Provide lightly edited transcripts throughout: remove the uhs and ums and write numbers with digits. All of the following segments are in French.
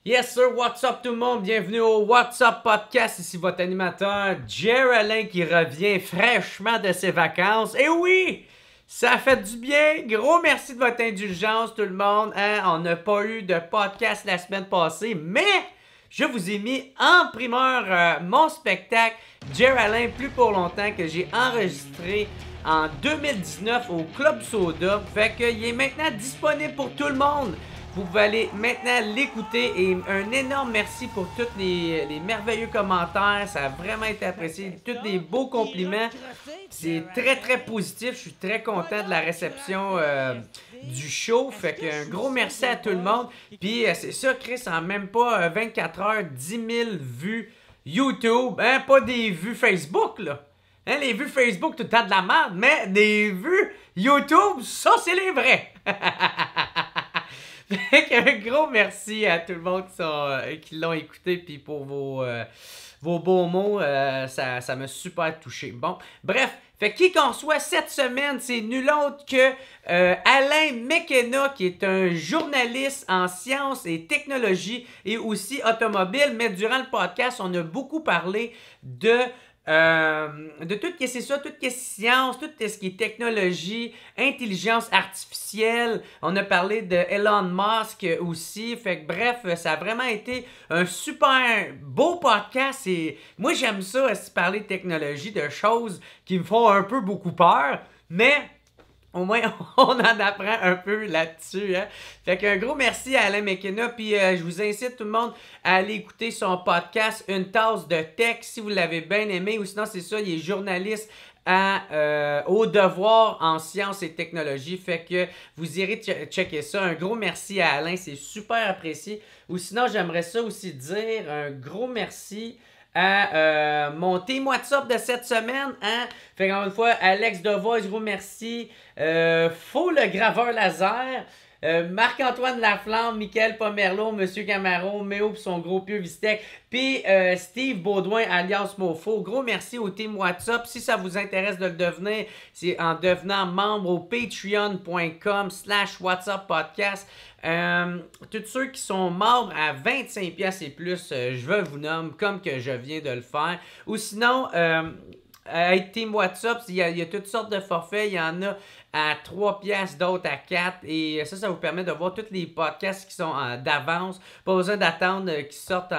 Yes sir, what's up tout le monde? Bienvenue au What's Up Podcast. Ici votre animateur Jerry Alain qui revient fraîchement de ses vacances. Et oui, ça fait du bien. Gros merci de votre indulgence tout le monde. On n'a pas eu de podcast la semaine passée, mais je vous ai mis en primeur mon spectacle Jerry Alain plus pour longtemps que j'ai enregistré en 2019 au Club Soda. Fait qu'il est maintenant disponible pour tout le monde. Vous pouvez aller maintenant l'écouter et un énorme merci pour tous les merveilleux commentaires. Ça a vraiment été apprécié. Tous des beaux compliments. C'est très très positif. Je suis très content de la réception du show. Fait qu'un gros merci à tout le monde. Puis c'est ça, Chris, en même pas 24 heures, 10 000 vues YouTube. Hein, pas des vues Facebook, là. Hein, les vues Facebook, tout le temps de la merde. Mais des vues YouTube, ça, c'est les vrais. Fait qu'un gros merci à tout le monde qui l'ont écouté puis pour vos beaux mots, ça m'a super touché. Bon, bref, fait qui qu'on soit cette semaine, c'est nul autre que Alain McKenna qui est un journaliste en sciences et technologies et aussi automobile, mais durant le podcast, on a beaucoup parlé de tout ce qui est ça, tout ce qui est science, tout ce qui est technologie, intelligence artificielle. On a parlé de Elon Musk aussi. Fait que bref, ça a vraiment été un super beau podcast. Et moi, j'aime ça, parler de technologie, de choses qui me font un peu beaucoup peur. Mais au moins, on en apprend un peu là-dessus. Hein? Fait qu'un gros merci à Alain McKenna. Puis je vous incite tout le monde à aller écouter son podcast Une tasse de tech si vous l'avez bien aimé. Ou sinon, c'est ça, il est journaliste au devoir en sciences et technologies. Fait que vous irez checker ça. Un gros merci à Alain, c'est super apprécié. Ou sinon, j'aimerais ça aussi dire un gros merci à mon team WhatsApp de cette semaine. Hein? Fait qu'encore une fois, Alex Devoise, gros merci. Faux le graveur laser. Marc-Antoine Laflamme, Michael Pomerleau, Monsieur Camaro, Méo pis son gros pieu Vistec, puis Steve Baudouin alias Mofo. Gros merci au team WhatsApp. Si ça vous intéresse de le devenir, c'est en devenant membre au patreon.com/whatsappodcast. Tous ceux qui sont membres à 25$ et plus, je veux vous nommer comme que je viens de le faire. Ou sinon, avec Team WhatsApp, il y a toutes sortes de forfaits. Il y en a à 3$, d'autres à 4$. Et ça vous permet de voir tous les podcasts qui sont d'avance. Pas besoin d'attendre qu'ils sortent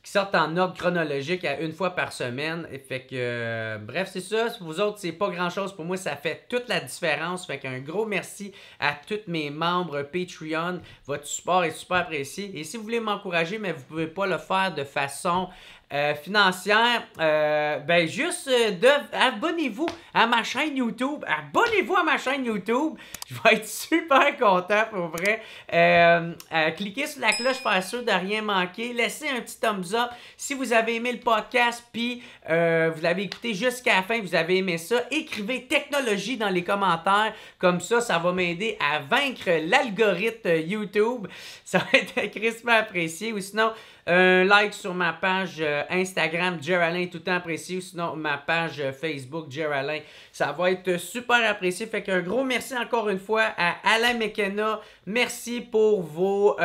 qui sortent en ordre chronologique à une fois par semaine. Et fait que, bref, c'est ça. Vous autres, c'est pas grand-chose. Pour moi, ça fait toute la différence. Fait qu'un gros merci à tous mes membres Patreon. Votre support est super apprécié. Et si vous voulez m'encourager, mais vous pouvez pas le faire de façon financière, ben juste abonnez-vous à ma chaîne YouTube. Abonnez-vous à ma chaîne YouTube. Je vais être super content pour vrai. Cliquez sur la cloche pour être sûr de rien manquer. Laissez un petit thumbs up si vous avez aimé le podcast puis vous l'avez écouté jusqu'à la fin, vous avez aimé ça. Écrivez technologie dans les commentaires. Comme ça va m'aider à vaincre l'algorithme YouTube. Ça va être crispement apprécié. Ou sinon, un like sur ma page Instagram, Jerry Alain, tout le temps apprécié. Ou sinon, ma page Facebook, Jerry Alain. Ça va être super apprécié. Fait qu'un gros merci encore une fois à Alain McKenna. Merci pour vos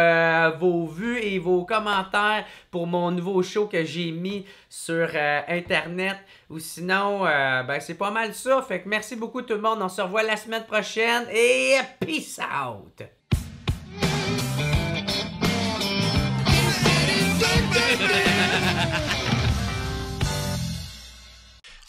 vues et vos commentaires pour mon nouveau show que j'ai mis sur Internet. Ou sinon, ben c'est pas mal ça. Fait que merci beaucoup tout le monde. On se revoit la semaine prochaine. Et peace out!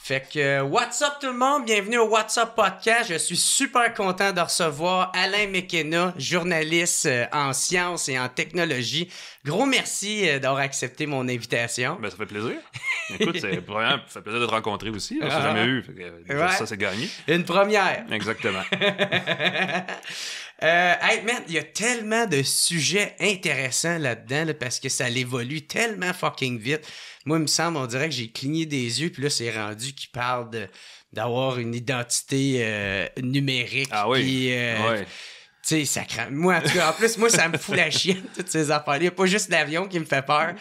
Fait que, what's up tout le monde? Bienvenue au What's Up Podcast. Je suis super content de recevoir Alain McKenna, journaliste en sciences et en technologie. Gros merci d'avoir accepté mon invitation. Ben, ça fait plaisir. Écoute, ça fait plaisir de te rencontrer aussi. On s'est jamais eu. Fait que, ça, c'est gagné. Une première. Exactement. Hey man, il y a tellement de sujets intéressants là-dedans là, parce que ça évolue tellement fucking vite. Moi, il me semble, on dirait que j'ai cligné des yeux, puis là, c'est rendu qu'il parle d'avoir une identité numérique. Ah oui. Puis, ouais. tu sais, ça craint. Moi, en tout cas, en plus, moi, ça me fout la chienne, toutes ces affaires-là. Il n'y a pas juste l'avion qui me fait peur.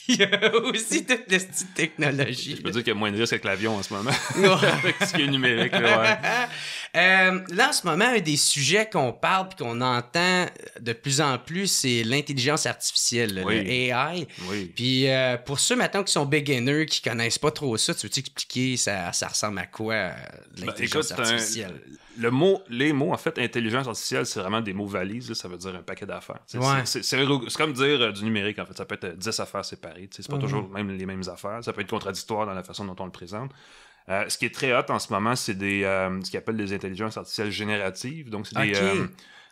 Il y a aussi toute la petite technologie. Je peux dire qu'il y a moins de risques avec l'avion en ce moment. Ouais. Avec ce qui est numérique. Là, Là, en ce moment, un des sujets qu'on parle et qu'on entend de plus en plus, c'est l'intelligence artificielle, le AI. Oui. Puis pour ceux maintenant qui sont beginners, qui connaissent pas trop ça, tu veux expliquer ça ressemble à quoi, l'intelligence artificielle? Les mots, en fait, intelligence artificielle, c'est vraiment des mots valises, là, ça veut dire un paquet d'affaires. C'est comme dire du numérique, en fait. Ça peut être 10 affaires séparées. C'est pas toujours même les mêmes affaires. Ça peut être contradictoire dans la façon dont on le présente. Ce qui est très hot en ce moment, c'est ce qu'ils appellent des intelligences artificielles génératives. Donc, c'est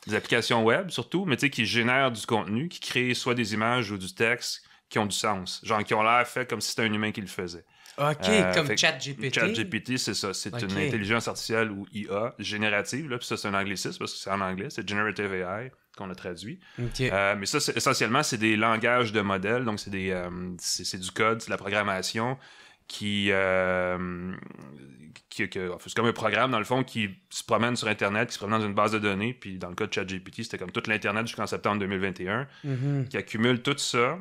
des applications web, surtout, mais qui génèrent du contenu, qui créent soit des images ou du texte qui ont du sens. Genre, qui ont l'air fait comme si c'était un humain qui le faisait. OK, comme ChatGPT. ChatGPT, c'est ça. C'est une intelligence artificielle ou IA générative. Là, puis ça, c'est un anglicisme parce que c'est en anglais. C'est Generative AI qu'on a traduit. Okay. Mais ça, essentiellement, c'est des langages de modèles. Donc, c'est du code, c'est de la programmation c'est comme un programme, dans le fond, qui se promène sur Internet, qui se promène dans une base de données. Puis dans le cas de ChatGPT, c'était comme toute l'Internet jusqu'en septembre 2021, qui accumule tout ça,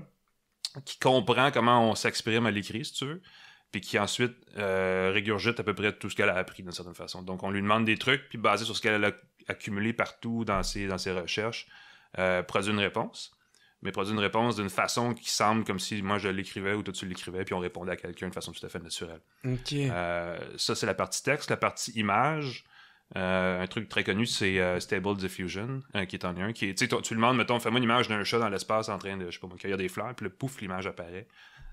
qui comprend comment on s'exprime à l'écrit, si tu veux, puis qui ensuite régurgite à peu près tout ce qu'elle a appris d'une certaine façon. Donc, on lui demande des trucs, puis basé sur ce qu'elle a accumulé partout dans ses recherches, produit une réponse. Mais produit une réponse d'une façon qui semble comme si moi je l'écrivais ou toi tu l'écrivais, puis on répondait à quelqu'un de façon tout à fait naturelle. Okay. Ça, c'est la partie texte. La partie image, un truc très connu, c'est Stable Diffusion, qui est en un. Tu lui demandes, mettons, fais-moi une image d'un chat dans l'espace en train de, je sais pas moi, cueillir des fleurs, puis le pouf, l'image apparaît.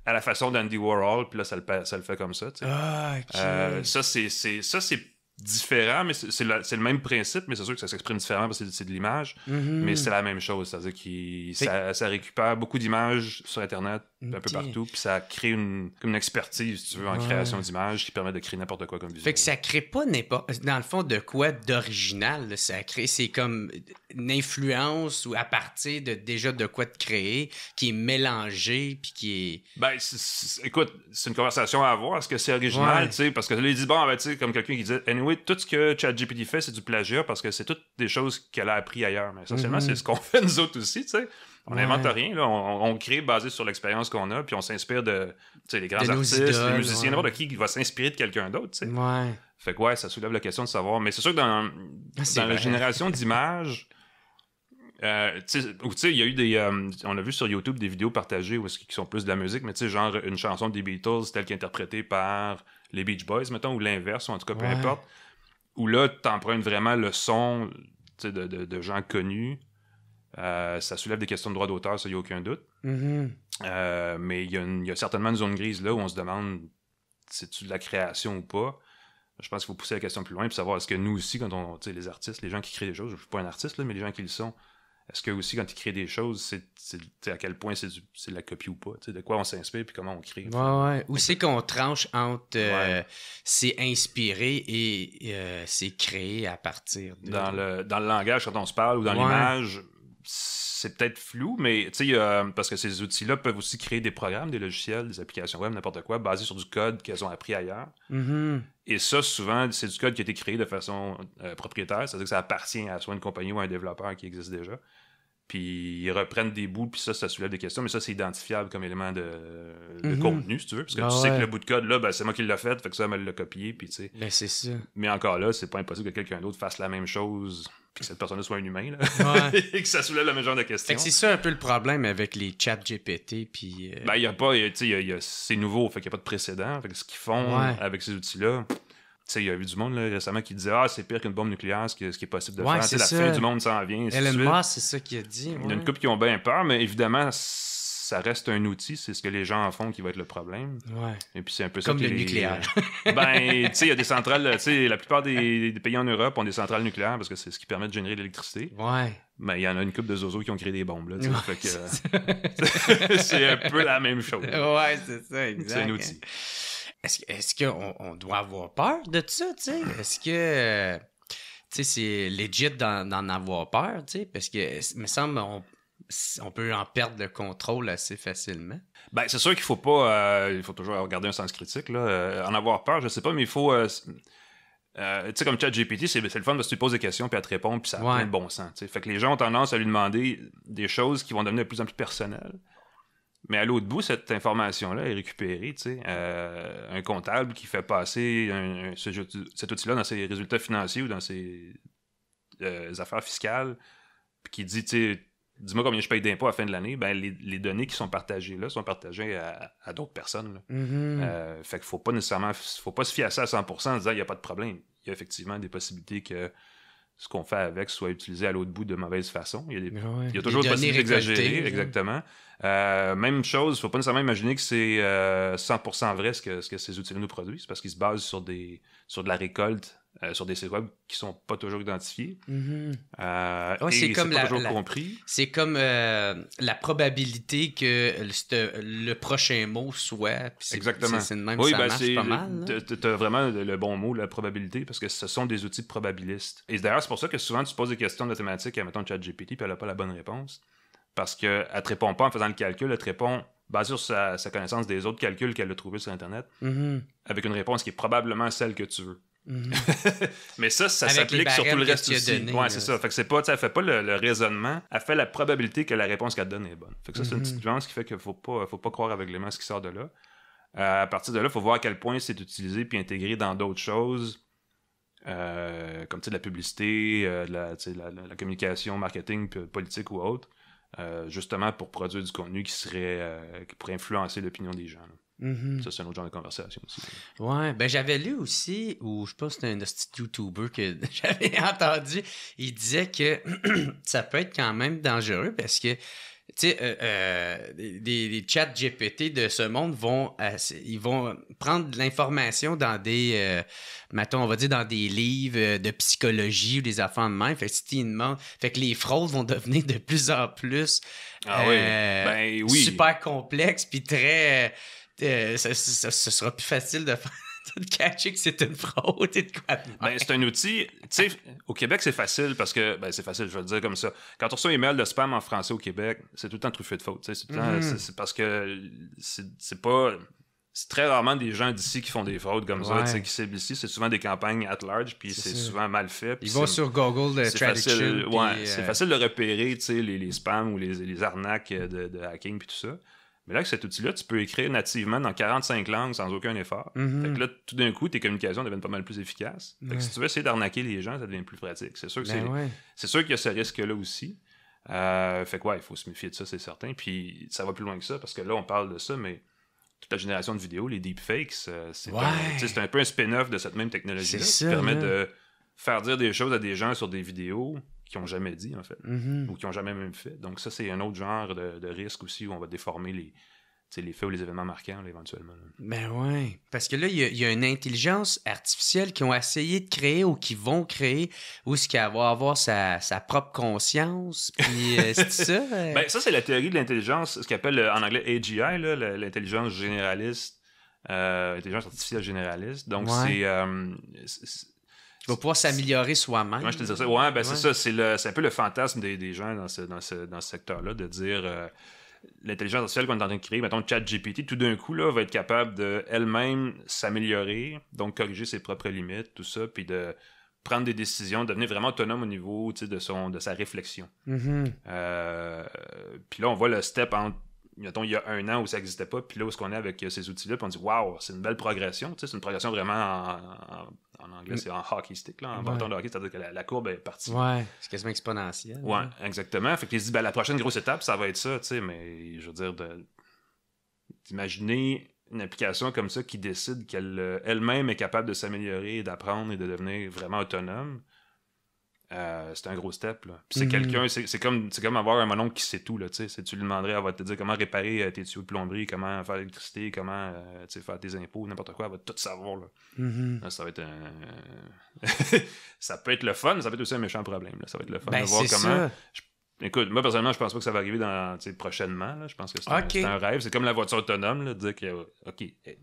À la façon d'Andy Warhol, puis là, ça le fait comme ça. Okay. Ça, c'est différent, mais c'est le même principe, mais c'est sûr que ça s'exprime différemment parce que c'est de l'image, mais c'est la même chose, c'est-à-dire que ça récupère beaucoup d'images sur Internet, un peu partout, puis ça crée comme une expertise, si tu veux, en création d'images qui permet de créer n'importe quoi comme visuel. Fait que ça crée pas dans le fond de quoi d'original, là, ça crée, c'est comme une influence ou à partir déjà de quoi de créer, qui est mélangé, puis qui est... Ben, écoute, c'est une conversation à avoir, est-ce que c'est original, tu sais, parce que là, il dit, bon, ben, tu sais, comme quelqu'un qui dit, anyway, tout ce que ChatGPT fait, c'est du plagiat parce que c'est toutes des choses qu'elle a appris ailleurs. Mais essentiellement, c'est ce qu'on fait nous autres aussi, tu sais. On n'invente rien, là. On crée basé sur l'expérience qu'on a, puis on s'inspire de, tu sais, les grands artistes, les musiciens, n'importe qui va s'inspirer de quelqu'un d'autre, tu sais. Ouais. Fait que, ça soulève la question de savoir. Mais c'est sûr que dans la génération d'images, tu sais, il y a eu on a vu sur YouTube des vidéos partagées qui sont plus de la musique, mais tu sais, genre une chanson des Beatles telle qu'interprétée par les Beach Boys, mettons, ou l'inverse, ou en tout cas, peu importe. Où là, t'empruntes vraiment le son de gens connus. Ça soulève des questions de droit d'auteur, ça, il n'y a aucun doute. Mais il y a certainement une zone grise là où on se demande c'est-tu de la création ou pas. Je pense qu'il faut pousser la question plus loin et savoir est-ce que nous aussi, quand les artistes, les gens qui créent des choses, je ne suis pas un artiste, là, mais les gens qui le sont, est-ce que aussi, quand ils créent des choses, c'est à quel point c'est de la copie ou pas? De quoi on s'inspire et comment on crée? Ouais. Ou c'est qu'on tranche entre c'est inspiré et c'est créé à partir de... Dans le langage, quand on se parle, ou dans l'image, c'est peut-être flou, mais parce que ces outils-là peuvent aussi créer des programmes, des logiciels, des applications web, n'importe quoi, basés sur du code qu'elles ont appris ailleurs. Et ça, souvent, c'est du code qui a été créé de façon propriétaire, c'est-à-dire que ça appartient à soit une compagnie ou à un développeur qui existe déjà. Puis ils reprennent des bouts, puis ça soulève des questions, mais ça, c'est identifiable comme élément de contenu, si tu veux, parce que tu sais que le bout de code, là, ben, c'est moi qui l'ai fait, fait que ça, elle me l'a copié, puis tu sais. Ben, c'est ça. Mais encore là, c'est pas impossible que quelqu'un d'autre fasse la même chose, puis que cette personne-là soit un humain, là, et que ça soulève le même genre de questions. Fait que c'est ça un peu le problème avec les chats GPT, puis... Ben, il y a pas, tu sais, c'est nouveau, fait qu'il n'y a pas de précédent, fait que ce qu'ils font avec ces outils-là... Tu sais, il y a eu du monde là, récemment qui disait c'est pire qu'une bombe nucléaire, ce qui est possible de faire. La fin du monde s'en vient. Elon Musk, c'est ça qu'il a dit. Il y a une couple qui ont bien peur, mais évidemment, ça reste un outil. C'est ce que les gens en font qui va être le problème. Ouais. Et puis c'est un peu comme ça. Comme le nucléaire. Ben, tu sais, il y a des centrales. Tu sais, la plupart des pays en Europe ont des centrales nucléaires parce que c'est ce qui permet de générer de l'électricité. Ouais. Ben, il y en a une couple de zozos qui ont créé des bombes. Là, fait que, c'est un peu la même chose. Ouais, c'est ça, exact. C'est un outil. Est-ce qu'on doit avoir peur de ça, tu sais? Est-ce que, tu sais, c'est legit d'en avoir peur, tu sais? Parce que, il me semble, on peut en perdre le contrôle assez facilement. Ben, c'est sûr qu'il faut pas... il faut toujours regarder un sens critique, là. En avoir peur, je sais pas, mais il faut... tu sais, comme ChatGPT, c'est le fun parce que tu poses des questions puis elle te répond puis ça a plein de bon sens, tu sais. Fait que les gens ont tendance à lui demander des choses qui vont devenir de plus en plus personnelles. Mais à l'autre bout, cette information-là est récupérée, tu sais. Un comptable qui fait passer cet outil-là dans ses résultats financiers ou dans ses affaires fiscales, puis qui dit, tu sais, dis-moi combien je paye d'impôts à la fin de l'année, ben les données qui sont partagées là sont partagées à d'autres personnes. Là. Fait qu'il faut pas se fier à ça à 100% en disant il n'y a pas de problème. Il y a effectivement des possibilités que ce qu'on fait avec soit utilisé à l'autre bout de mauvaise façon. Il y a toujours des possibilités d'exagérer, exactement. Même chose, il ne faut pas nécessairement imaginer que c'est 100% vrai ce que ces outils-là nous produisent, parce qu'ils se basent sur de la récolte, sur des sites web qui sont pas toujours identifiés. Et c'est comme pas toujours compris. C'est comme la probabilité que le prochain mot soit... Exactement. C'est de même oui, ça marche pas mal. Tu as vraiment le bon mot, la probabilité, parce que ce sont des outils probabilistes. Et d'ailleurs, c'est pour ça que souvent, tu poses des questions mathématiques à, mettons, ChatGPT, puis elle n'a pas la bonne réponse. Parce qu'elle ne te répond pas en faisant le calcul, elle te répond basée sur sa connaissance des autres calculs qu'elle a trouvés sur Internet, avec une réponse qui est probablement celle que tu veux. Mais ça s'applique sur tout le reste aussi. Ouais, c'est ça. Fait que c'est pas, elle fait pas le raisonnement, elle fait la probabilité que la réponse qu'elle te donne est bonne. Fait que ça, c'est une petite nuance qui fait qu'il faut pas croire aveuglément ce qui sort de là. À partir de là, il faut voir à quel point c'est utilisé puis intégré dans d'autres choses. Comme la publicité, la communication, marketing, politique ou autre. Justement pour produire du contenu qui pourrait influencer l'opinion des gens. Ça, c'est un autre genre de conversation aussi. Ouais, ben j'avais lu aussi, ou je pense que c'était un petit YouTuber que j'avais entendu, il disait que ça peut être quand même dangereux parce que tu sais, des chats GPT de ce monde ils vont prendre de l'information dans des, mettons, on va dire dans des livres de psychologie ou des affaires de même. Fait que les fraudes vont devenir de plus en plus super complexes puis très... ce sera plus facile de faire de catcher que c'est une fraude et de quoi. C'est un outil, tu sais, au Québec c'est facile parce que, c'est facile, je vais le dire comme ça. Quand on reçoit un email de spam en français au Québec, c'est tout le temps truffé de fautes, c'est tout le temps, c'est parce que c'est très rarement des gens d'ici qui font des fraudes comme ça, tu sais, qui ciblent ici, c'est souvent des campagnes at large, puis c'est souvent mal fait. Ils vont sur Google Traduction. C'est facile de repérer, tu sais, les spams ou les arnaques de hacking puis tout ça. Mais là, avec cet outil-là, tu peux écrire nativement dans 45 langues sans aucun effort. Fait que là, tout d'un coup, tes communications deviennent pas mal plus efficaces. Fait que si tu veux essayer d'arnaquer les gens, ça devient plus pratique. C'est sûr que c'est sûr qu'il y a ce risque-là aussi. Fait que il faut se méfier de ça, c'est certain. Puis ça va plus loin que ça, parce que là, on parle de ça, mais toute la génération de vidéos, les deepfakes, c'est un peu un spin-off de cette même technologie-là qui permet de faire dire des choses à des gens sur des vidéos qui n'ont jamais dit, en fait, ou qui n'ont jamais même fait. Donc ça, c'est un autre genre de risque aussi où on va déformer les faits ou les événements marquants, là, éventuellement. Là. Ben ouais. Parce que là, il y a une intelligence artificielle qui ont essayé de créer ou qui vont créer, où est-ce qu'elle va avoir sa propre conscience, puis c'est ça? Ça, c'est la théorie de l'intelligence, ce qu'on appelle en anglais AGI, là, l'intelligence généraliste, intelligence artificielle généraliste. Donc qui va pouvoir s'améliorer soi-même. Moi, je te dis ça. C'est ça. C'est un peu le fantasme des gens dans ce secteur-là de dire l'intelligence artificielle qu'on est en train de créer, mettons ChatGPT, tout d'un coup, là, va être capable de elle-même s'améliorer, donc corriger ses propres limites, tout ça, puis de prendre des décisions, devenir vraiment autonome au niveau de sa réflexion. Puis là, on voit le step entre mettons, il y a 1 an où ça n'existait pas, puis là où est-ce qu'on est avec ces outils-là, puis on dit « Wow, c'est une belle progression », tu sais, c'est une progression vraiment en anglais, c'est en hockey stick, là, en bâton de hockey, c'est-à-dire que la courbe est partie. Ouais, c'est quasiment exponentiel. Ouais, exactement. Fait que tu dis, la prochaine grosse étape, ça va être ça, tu sais, mais je veux dire, d'imaginer une application comme ça qui décide qu'elle elle-même est capable de s'améliorer et d'apprendre et de devenir vraiment autonome. C'est un gros step, là. Puis c'est quelqu'un, c'est comme avoir un mononcle qui sait tout, là, tu sais. Tu lui demanderais, elle va te dire comment réparer tes tuyaux de plomberie, comment faire l'électricité, comment faire tes impôts, n'importe quoi, elle va tout savoir, là. Là, ça va être ça peut être le fun, mais ça peut être aussi un méchant problème, là. Ça va être le fun de voir comment... Écoute, moi, personnellement, je pense pas que ça va arriver prochainement, là. Je pense que c'est un rêve. C'est comme la voiture autonome, là, de dire qu'il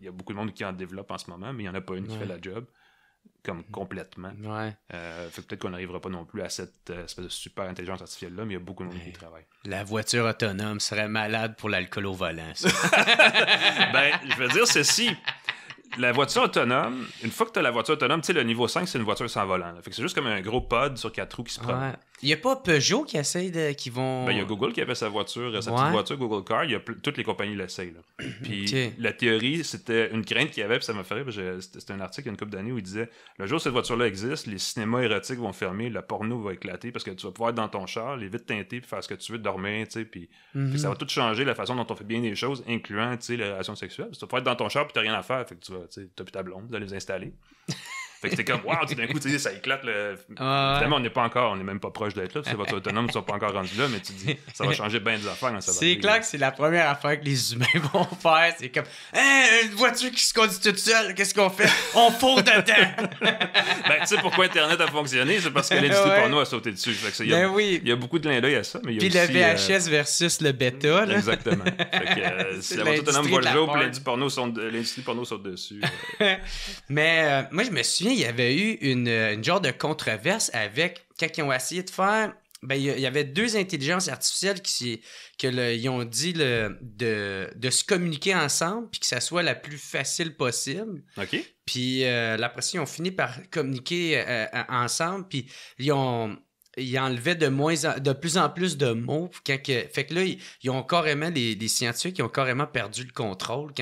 y a beaucoup de monde qui en développe en ce moment, mais il n'y en a pas une qui fait la job. Comme complètement. Ouais. Fait que peut-être qu'on n'arrivera pas non plus à cette espèce de super intelligence artificielle-là, mais il y a beaucoup de monde qui y travaille. La voiture autonome serait malade pour l'alcool au volant, ça. Je veux dire ceci. La voiture autonome, une fois que tu as la voiture autonome, tu sais, le niveau 5, c'est une voiture sans volant. Là. Fait que c'est juste comme un gros pod sur 4 roues qui se promène. Il n'y a pas Peugeot qui essaye qui vont... Ben, il y a Google qui avait sa voiture, sa petite voiture Google Car. Il y a toutes les compagnies l'essayent. Là. Puis la théorie, c'était une crainte qu'il y avait, puis ça m'a fait rire. C'était un article il y a une couple d'années où il disait le jour où cette voiture-là existe, les cinémas érotiques vont fermer, le porno va éclater parce que tu vas pouvoir être dans ton char, les vitres teintées, puis faire ce que tu veux, dormir, tu sais. Puis ça va tout changer la façon dont on fait bien les choses, incluant les relations sexuelles. Parce que tu vas pouvoir être dans ton char, puis t'as rien à faire. Fait que tu vas, tu sais, t'as plus ta blonde, vous allez vous installer. Fait que c'était comme, waouh, d'un coup, tu sais, ça éclate. Évidemment, on n'est pas encore, on n'est même pas proche d'être là. Ces voitures autonomes ne sont pas encore rendues là, mais tu dis, ça va changer bien des affaires quand ça va. C'est clair que c'est la première affaire que les humains vont faire. C'est comme, une voiture qui se conduit toute seule, qu'est-ce qu'on fait? On fourre dedans! Ben, tu sais pourquoi Internet a fonctionné? C'est parce que l'industrie porno a sauté dessus. Fait que il y a beaucoup de clin d'œil à ça. Mais il y a puis aussi, le VHS versus le bêta. Là. Exactement. Fait que si la voiture autonome voit le jour, puis l'industrie porno saute dessus. Mais moi, je me souviens, il y avait eu une genre de controverse avec quand ils ont essayé de faire. Ben, il y avait 2 intelligences artificielles ils ont dit de se communiquer ensemble puis que ça soit la plus facile possible. OK. Puis après ça, ils ont fini par communiquer ensemble puis ils enlevaient de plus en plus de mots. Fait que là, ils ont carrément, les scientifiques, ils ont carrément perdu le contrôle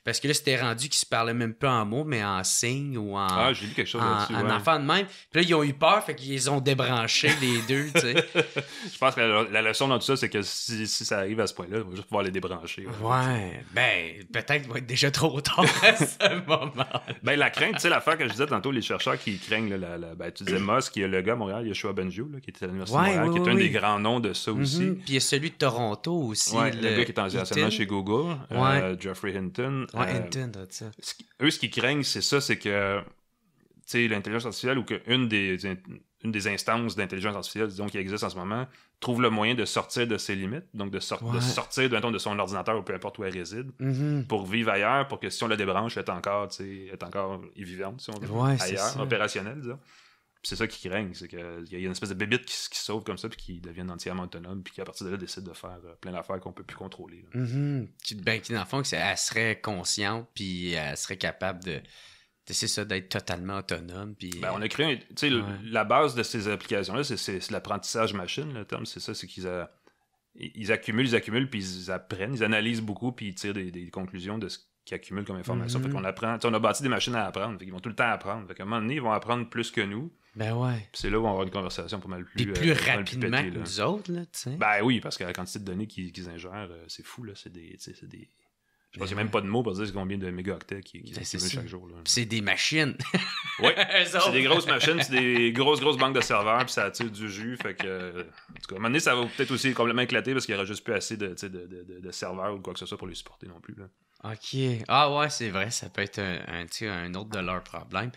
parce que là, c'était rendu qu'ils se parlaient même pas en mots, mais en signes ou en... Ah, j'ai lu quelque chose là-dessus, en enfant de même. Puis là, ils ont eu peur, fait qu'ils ont débranché les deux, tu sais. Je pense que la leçon dans tout ça, c'est que si ça arrive à ce point-là, on va juste pouvoir les débrancher. Ouais, ben, peut-être qu'il va être déjà trop tard à ce moment. Ben, la crainte, tu sais, l'affaire que je disais tantôt, les chercheurs qui craignent, ben, tu disais Musk, qui est le gars à Montréal, Yoshua Bengio, qui était à l'Université de Montréal, qui est un des grands noms de ça aussi. Puis il y a celui de Toronto aussi. Ouais, le gars qui est anciennement chez Google, Geoffrey Hinton. Ouais, Hinton, ça. Eux, ce qu'ils craignent, c'est ça, c'est que, tu sais, l'intelligence artificielle ou qu'une des instances d'intelligence artificielle, disons, qui existe en ce moment, trouve le moyen de sortir de ses limites, donc de sortir de son ordinateur ou peu importe où elle réside, pour vivre ailleurs, pour que si on la débranche, elle est encore vivante, si on veut, ailleurs, opérationnelle, disons. C'est ça qu'ils craignent, c'est qu'il y a une espèce de bébite qui se sauve comme ça, puis qui deviennent entièrement autonomes, puis qui, à partir de là, décident de faire plein d'affaires qu'on peut plus contrôler. Qui, dans le fond, elle serait consciente, puis elle serait capable c'est ça, d'être totalement autonome. Puis, ben, on a créé, tu sais, la base de ces applications-là, c'est l'apprentissage machine, le terme, c'est ça, c'est qu'ils ils accumulent, puis ils apprennent, ils analysent beaucoup, puis ils tirent des conclusions de ce qu'ils accumulent comme information. Fait qu'on apprend, on a bâti des machines à apprendre, fait qu'ils vont tout le temps apprendre. Fait qu'à un moment donné, ils vont apprendre plus que nous. Ben ouais. Puis c'est là où on va avoir une conversation pas mal plus... plus rapidement que nous autres, là, tu sais. Ben oui, parce que la quantité de données qu'ils ingèrent, c'est fou, là, c'est des... Je pense qu'il n'y a même pas de mots pour dire combien de mégaoctets qu'ils accumulent chaque jour. Là. C'est des machines. Oui, c'est des grosses machines, c'est des grosses banques de serveurs, puis ça attire du jus. Fait que, en tout cas, à un moment donné, ça va peut-être aussi complètement éclater parce qu'il n'y aura juste plus assez de serveurs ou quoi que ce soit pour les supporter non plus. Là. OK. Ah ouais, c'est vrai, ça peut être un autre de leurs problèmes.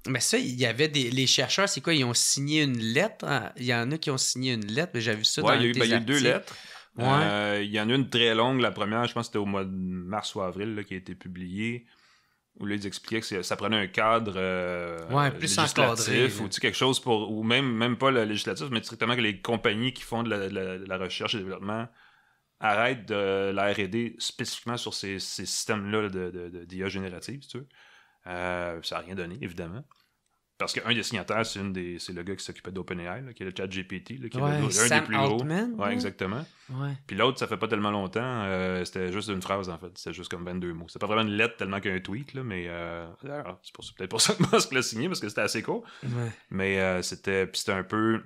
Mais ça, il y avait les chercheurs, c'est quoi? Ils ont signé une lettre? Hein? Il y en a qui ont signé une lettre, mais j'ai vu ça dans tes articles. Il y a eu 2 lettres. Il y en a une très longue, la première, je pense que c'était au mois de mars ou avril là, qui a été publiée, où là, ils expliquaient que ça prenait un cadre plus législatif ou quelque chose pour, ou même pas le législatif, mais strictement que les compagnies qui font de la recherche et développement arrêtent de la R&D spécifiquement sur ces systèmes-là d'IA générative, si tu veux. Ça n'a rien donné, évidemment. Parce qu'un des signataires, c'est le gars qui s'occupait d'OpenAI, qui est le ChatGPT, qui est un des plus gros. Ouais, exactement. Ouais. Puis l'autre, ça fait pas tellement longtemps, c'était juste une phrase, en fait. C'était juste comme 22 mots. C'était pas vraiment une lettre tellement qu'un tweet, là, mais c'est peut-être pour ça que Musk l'a signé, parce que c'était assez court. Ouais. Mais c'était un peu...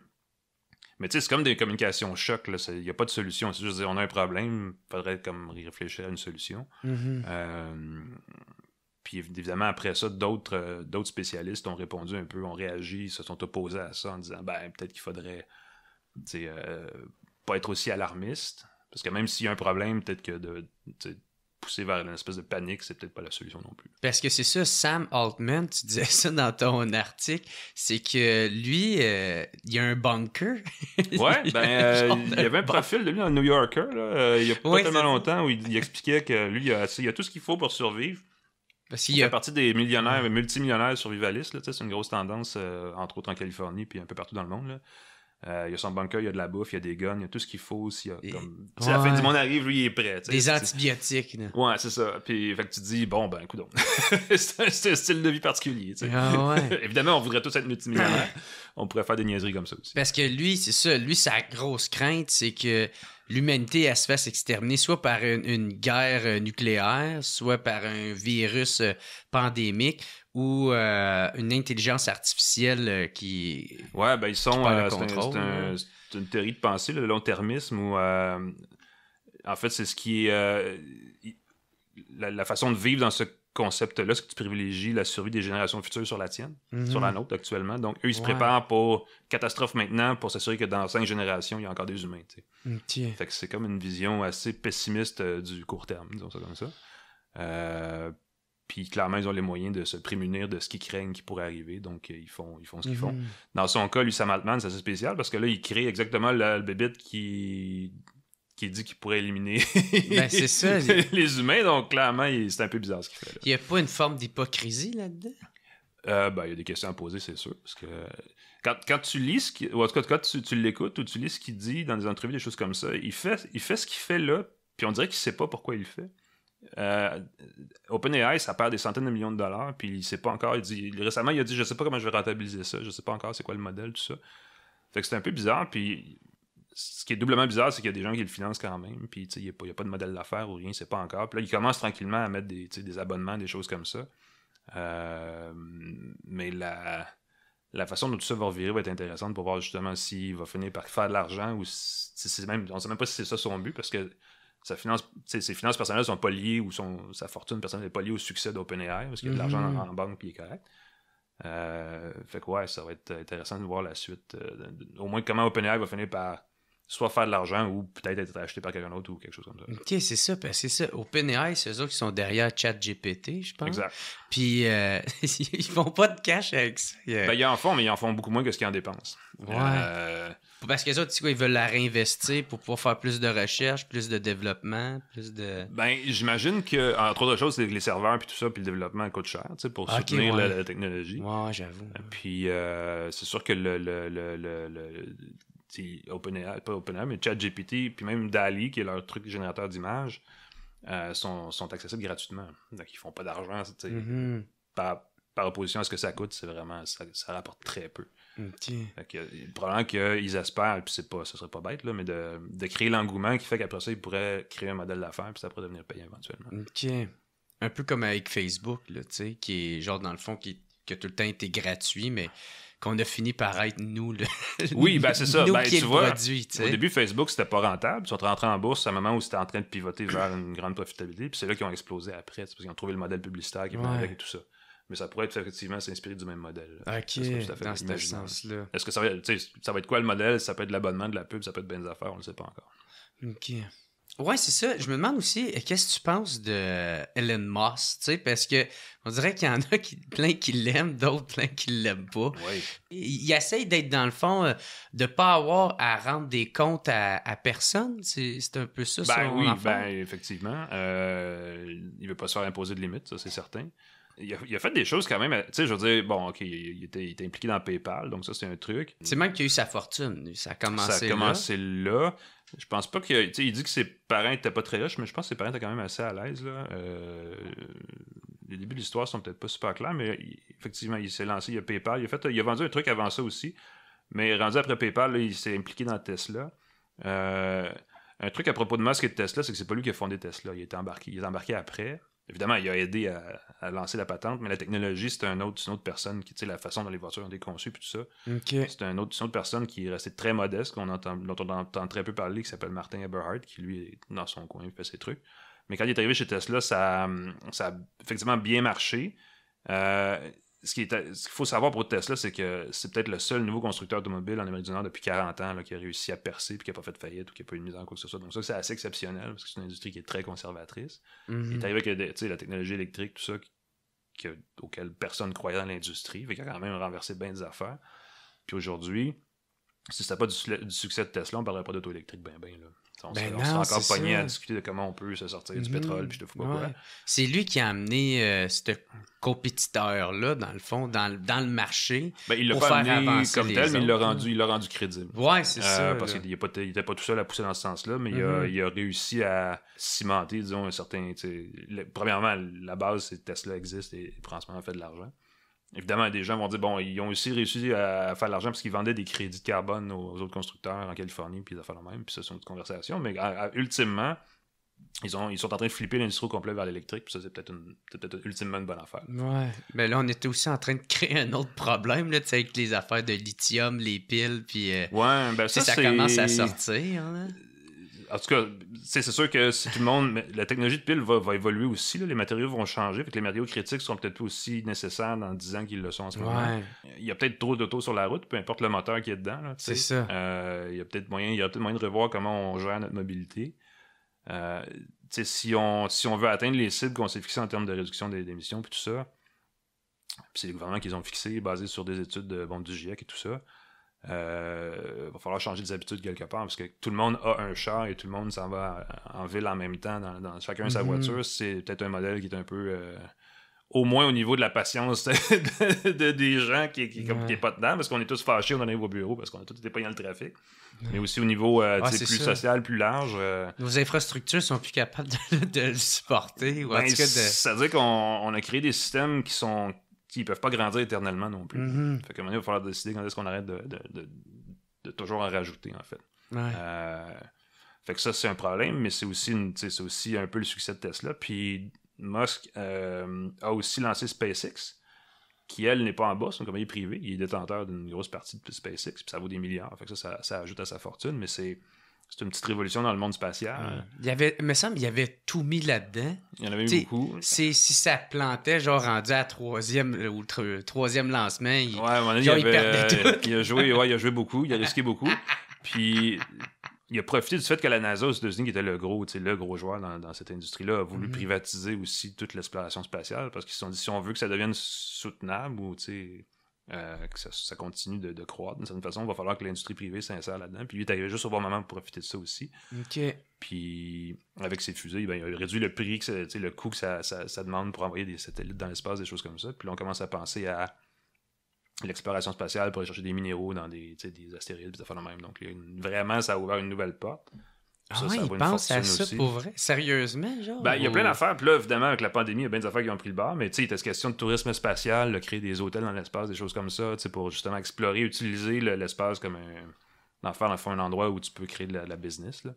Mais tu sais, c'est comme des communications choc, là. Il n'y a pas de solution. C'est juste dire, on a un problème, il faudrait comme y réfléchir à une solution. Puis évidemment, après ça, d'autres spécialistes ont répondu un peu, ont réagi, se sont opposés à ça en disant peut-être qu'il faudrait pas être aussi alarmiste. Parce que même s'il y a un problème, peut-être que de pousser vers une espèce de panique, c'est peut-être pas la solution non plus. Parce que c'est ça, Sam Altman, tu disais ça dans ton article, c'est que lui, il y a un bunker. Ouais, il y avait un profil de lui dans le New Yorker, là, il y a pas tellement longtemps, où il expliquait que lui, il a tout ce qu'il faut pour survivre. Parce qu'il fait partie des millionnaires, multimillionnaires survivalistes. Là, c'est une grosse tendance, entre autres en Californie puis un peu partout dans le monde. Là. Il y a son bunker, il y a de la bouffe, il y a des guns, il y a tout ce qu'il faut. Si la fin du monde arrive, lui, il est prêt. Des antibiotiques. Là. Ouais, c'est ça. Puis fait que tu te dis, coudonc. C'est un style de vie particulier. Évidemment, on voudrait tous être multimillionnaires. on pourrait faire des niaiseries comme ça aussi. Parce que lui, c'est ça. Lui, sa grosse crainte, c'est que l'humanité, elle se fasse exterminer soit par une guerre nucléaire, soit par un virus pandémique ou une intelligence artificielle qui... Ouais, ben ils sont... perd le c'est contrôle, c'est une théorie de pensée, le long-termisme, où en fait, c'est ce qui est... la façon de vivre dans ce concept-là, c'est que tu privilégies la survie des générations futures sur la tienne, sur la nôtre actuellement. Donc, eux, ils se préparent pour catastrophe maintenant pour s'assurer que dans 5 générations, il y a encore des humains. Okay. Fait que c'est comme une vision assez pessimiste du court terme, disons ça comme ça. Puis clairement, ils ont les moyens de se prémunir de ce qu'ils craignent qui pourrait arriver. Donc, ils font ce qu'ils font. Dans son cas, lui, Sam Altman, c'est assez spécial parce que là, il crée exactement le bébite qui dit qu'il pourrait éliminer ben, c'est ça, les humains. Donc, clairement, c'est un peu bizarre ce qu'il fait là. Il n'y a pas une forme d'hypocrisie là-dedans? Ben, il y a des questions à poser, c'est sûr. Parce que quand tu lis ou en tout cas, quand tu l'écoutes ou tu lis ce qu'il dit dans des entrevues, des choses comme ça, il fait ce qu'il fait là, puis on dirait qu'il sait pas pourquoi il le fait. OpenAI, ça perd des centaines de millions de dollars, puis il sait pas encore. Récemment, il a dit je sais pas comment je vais rentabiliser ça, je sais pas encore c'est quoi le modèle, tout ça. Fait que c'est un peu bizarre, puis ce qui est doublement bizarre, c'est qu'il y a des gens qui le financent quand même, puis il n'y a pas de modèle d'affaires ou rien, c'est pas encore. Puis là, il commence tranquillement à mettre des abonnements, des choses comme ça. Mais la façon dont tout ça va revirer va être intéressante pour voir justement s'il va finir par faire de l'argent ou si on ne sait même pas si c'est ça son but, parce que ses finances personnelles sont pas liées ou sa fortune personnelle n'est pas liée au succès d'OpenAI, parce qu'il y a de l'argent en banque puis il est correct. Fait que ouais, ça va être intéressant de voir la suite. Au moins comment OpenAI va finir par soit faire de l'argent ou peut-être être acheté par quelqu'un d'autre ou quelque chose comme ça. Ok, c'est ça, parce que c'est ça. OpenAI, c'est eux autres qui sont derrière ChatGPT, je pense. Exact. Puis ils font pas de cash avec ça. Ben, ils en font, mais ils en font beaucoup moins que ce qu'ils en dépensent. Ouais. Parce que les autres, ils veulent la réinvestir pour pouvoir faire plus de recherche, plus de développement, plus de... Ben, j'imagine que, entre autres choses, c'est que les serveurs puis tout ça, puis le développement coûte cher, tu sais, pour soutenir la technologie. Ouais, j'avoue. Puis c'est sûr que OpenAI, pas OpenAI, mais ChatGPT, puis même DALL-E, qui est leur truc générateur d'images, sont accessibles gratuitement. Donc, ils font pas d'argent, tu sais. Par opposition à ce que ça coûte, c'est vraiment, ça rapporte très peu. Fait que, probablement qu'ils espèrent, puis ce serait pas bête, là, mais de créer l'engouement qui fait qu'après ça, ils pourraient créer un modèle d'affaires, puis ça pourrait devenir payant éventuellement. OK. Un peu comme avec Facebook, là, tu sais, qui est genre, dans le fond, qui a tout le temps été gratuit, mais qu'on a fini par être nous. Oui, ben c'est ça. Nous Ben, qui est tu le vois, produit, tu sais. au début, Facebook, c'était pas rentable. Ils sont rentrés en bourse à un moment où c'était en train de pivoter vers une grande profitabilité, puis c'est là qu'ils ont explosé après, parce qu'ils ont trouvé le modèle publicitaire qui venait avec et tout ça. Mais ça pourrait être effectivement s'inspirer du même modèle. OK, dans ce sens-là. Est-ce que ça va être quoi le modèle? Ça peut être de l'abonnement, de la pub, ça peut être bien des affaires, on ne sait pas encore. OK. Ouais, c'est ça. Je me demande aussi, qu'est-ce que tu penses de Elon Musk, tu sais, parce que on dirait qu'il y en a plein qui l'aiment, d'autres plein qui l'aiment pas. Oui. Il essaye d'être, dans le fond, de pas avoir à rendre des comptes à personne. C'est un peu ça, son oui, affaire. effectivement. Il veut pas se faire imposer de limites, ça, c'est certain. Il a fait des choses quand même, tu sais, je veux dire, bon, OK, il était impliqué dans PayPal, donc ça, c'est un truc. C'est même qu'il a eu sa fortune. Ça a commencé là. Je pense pas qu'il tu sais, il dit que ses parents étaient pas très riches, mais je pense que ses parents étaient quand même assez à l'aise, là. Les débuts de l'histoire sont peut-être pas super clairs, mais effectivement, il s'est lancé, il a PayPal, il a vendu un truc avant ça aussi, mais rendu après PayPal, là, il s'est impliqué dans Tesla. Un truc à propos de Musk et de Tesla, c'est que c'est pas lui qui a fondé Tesla, il est embarqué après. Évidemment, il a aidé à lancer la patente, mais la technologie, c'est une autre personne qui, tu sais, la façon dont les voitures ont été conçues puis tout ça. Okay. C'est une autre personne qui est restée très modeste, dont on entend très peu parler, qui s'appelle Martin Eberhard, qui lui est dans son coin, il fait ses trucs. Mais quand il est arrivé chez Tesla, ça a effectivement bien marché. Ce qu'il faut savoir pour Tesla, c'est que c'est peut-être le seul nouveau constructeur automobile en Amérique du Nord depuis 40 ans là, qui a réussi à percer puis qui n'a pas fait de faillite ou qui n'a pas eu de mise en quoi que ce soit. Donc ça, c'est assez exceptionnel parce que c'est une industrie qui est très conservatrice. Il est arrivé avec la technologie électrique, tout ça, auquel personne croyait dans l'industrie. Fait qu'il a quand même renversé bien des affaires. Puis aujourd'hui, si c'était pas du succès de Tesla, on ne parlerait pas d'auto électrique bien. On serait encore pogné à discuter de comment on peut se sortir du pétrole puis je te fous pas quoi. C'est lui qui a amené ce compétiteur-là, dans le fond, dans le marché. Il l'a pas amené comme tel, mais il l'a rendu crédible. Ouais, c'est ça. Parce qu'il n'était pas tout seul à pousser dans ce sens-là, mais il a réussi à cimenter, disons, un certain... Premièrement, la base, c'est que Tesla existe et prend en ce moment fait de l'argent. évidemment, des gens vont dire, bon, ils ont aussi réussi à faire de l'argent parce qu'ils vendaient des crédits de carbone aux autres constructeurs en Californie, puis ils ont fait le même, puis ça, c'est une autre conversation. Mais ultimement, ils sont en train de flipper l'industrie au complet vers l'électrique, puis ça, c'est peut-être ultimement une bonne affaire. Ouais. Mais là, on était aussi en train de créer un autre problème, là, avec les affaires de lithium, les piles, puis ouais, ben ça commence à sortir. Là. En tout cas, c'est sûr que si tout le monde... La technologie de pile va évoluer aussi. Là, les matériaux vont changer. Fait que les matériaux critiques sont peut-être aussi nécessaires dans 10 ans qu'ils le sont en ce moment. Il y a peut-être trop d'autos sur la route, peu importe le moteur qui est dedans. Là, c'est ça. Il y a peut-être moyen de revoir comment on gère notre mobilité. Si on veut atteindre les cibles qu'on s'est fixées en termes de réduction des émissions puis tout ça, puis c'est les gouvernements qui les ont fixés basés sur des études du GIEC et tout ça. Va falloir changer des habitudes quelque part parce que tout le monde a un char et tout le monde s'en va en ville en même temps dans chacun sa voiture. C'est peut-être un modèle qui est un peu au moins au niveau de la patience des gens qui est pas dedans parce qu'on est tous fâchés, on arrive au bureau parce qu'on a tous été payés dans le trafic, mais aussi au niveau plus social, plus large. Nos infrastructures sont plus capables de le supporter. Ou en tout cas ça veut dire qu'on a créé des systèmes qui peuvent pas grandir éternellement non plus. Fait qu'à un moment donné, il va falloir décider quand est-ce qu'on arrête de toujours en rajouter, en fait. Fait que ça, c'est un problème, mais c'est aussi un peu le succès de Tesla. Puis Musk a aussi lancé SpaceX, qui, elle, n'est pas en bourse, c'est une compagnie privée. Il est détenteur d'une grosse partie de SpaceX, puis ça vaut des milliards. Fait que ça ajoute à sa fortune, mais c'est une petite révolution dans le monde spatial. Il me semble qu'il y avait tout mis là-dedans. Il y en avait eu beaucoup. Si ça plantait, genre rendu à troisième lancement, il perdait tout. Il a joué beaucoup, il a risqué beaucoup. Puis il a profité du fait que la NASA aux États-Unis, qui était le gros joueur dans cette industrie-là, a voulu privatiser aussi toute l'exploration spatiale parce qu'ils se sont dit, si on veut que ça devienne soutenable ou que ça continue de croître d'une certaine façon, il va falloir que l'industrie privée s'insère là-dedans. Puis lui, il est arrivé juste au bon moment pour profiter de ça aussi. Puis avec ses fusées, il a réduit le prix, le coût que ça demande pour envoyer des satellites dans l'espace, des choses comme ça. Puis là, on commence à penser à l'exploration spatiale pour aller chercher des minéraux dans des astéroïdes, puis ça fait le même. Donc vraiment, ça a ouvert une nouvelle porte. Il pense à ça aussi. Pour vrai? Sérieusement, genre? Il y a plein d'affaires. Puis là, évidemment, avec la pandémie, il y a bien des affaires qui ont pris le bord. Mais tu sais, il était question de tourisme spatial, créer des hôtels dans l'espace, des choses comme ça, pour justement explorer, utiliser l'espace comme un endroit où tu peux créer de la business. Là.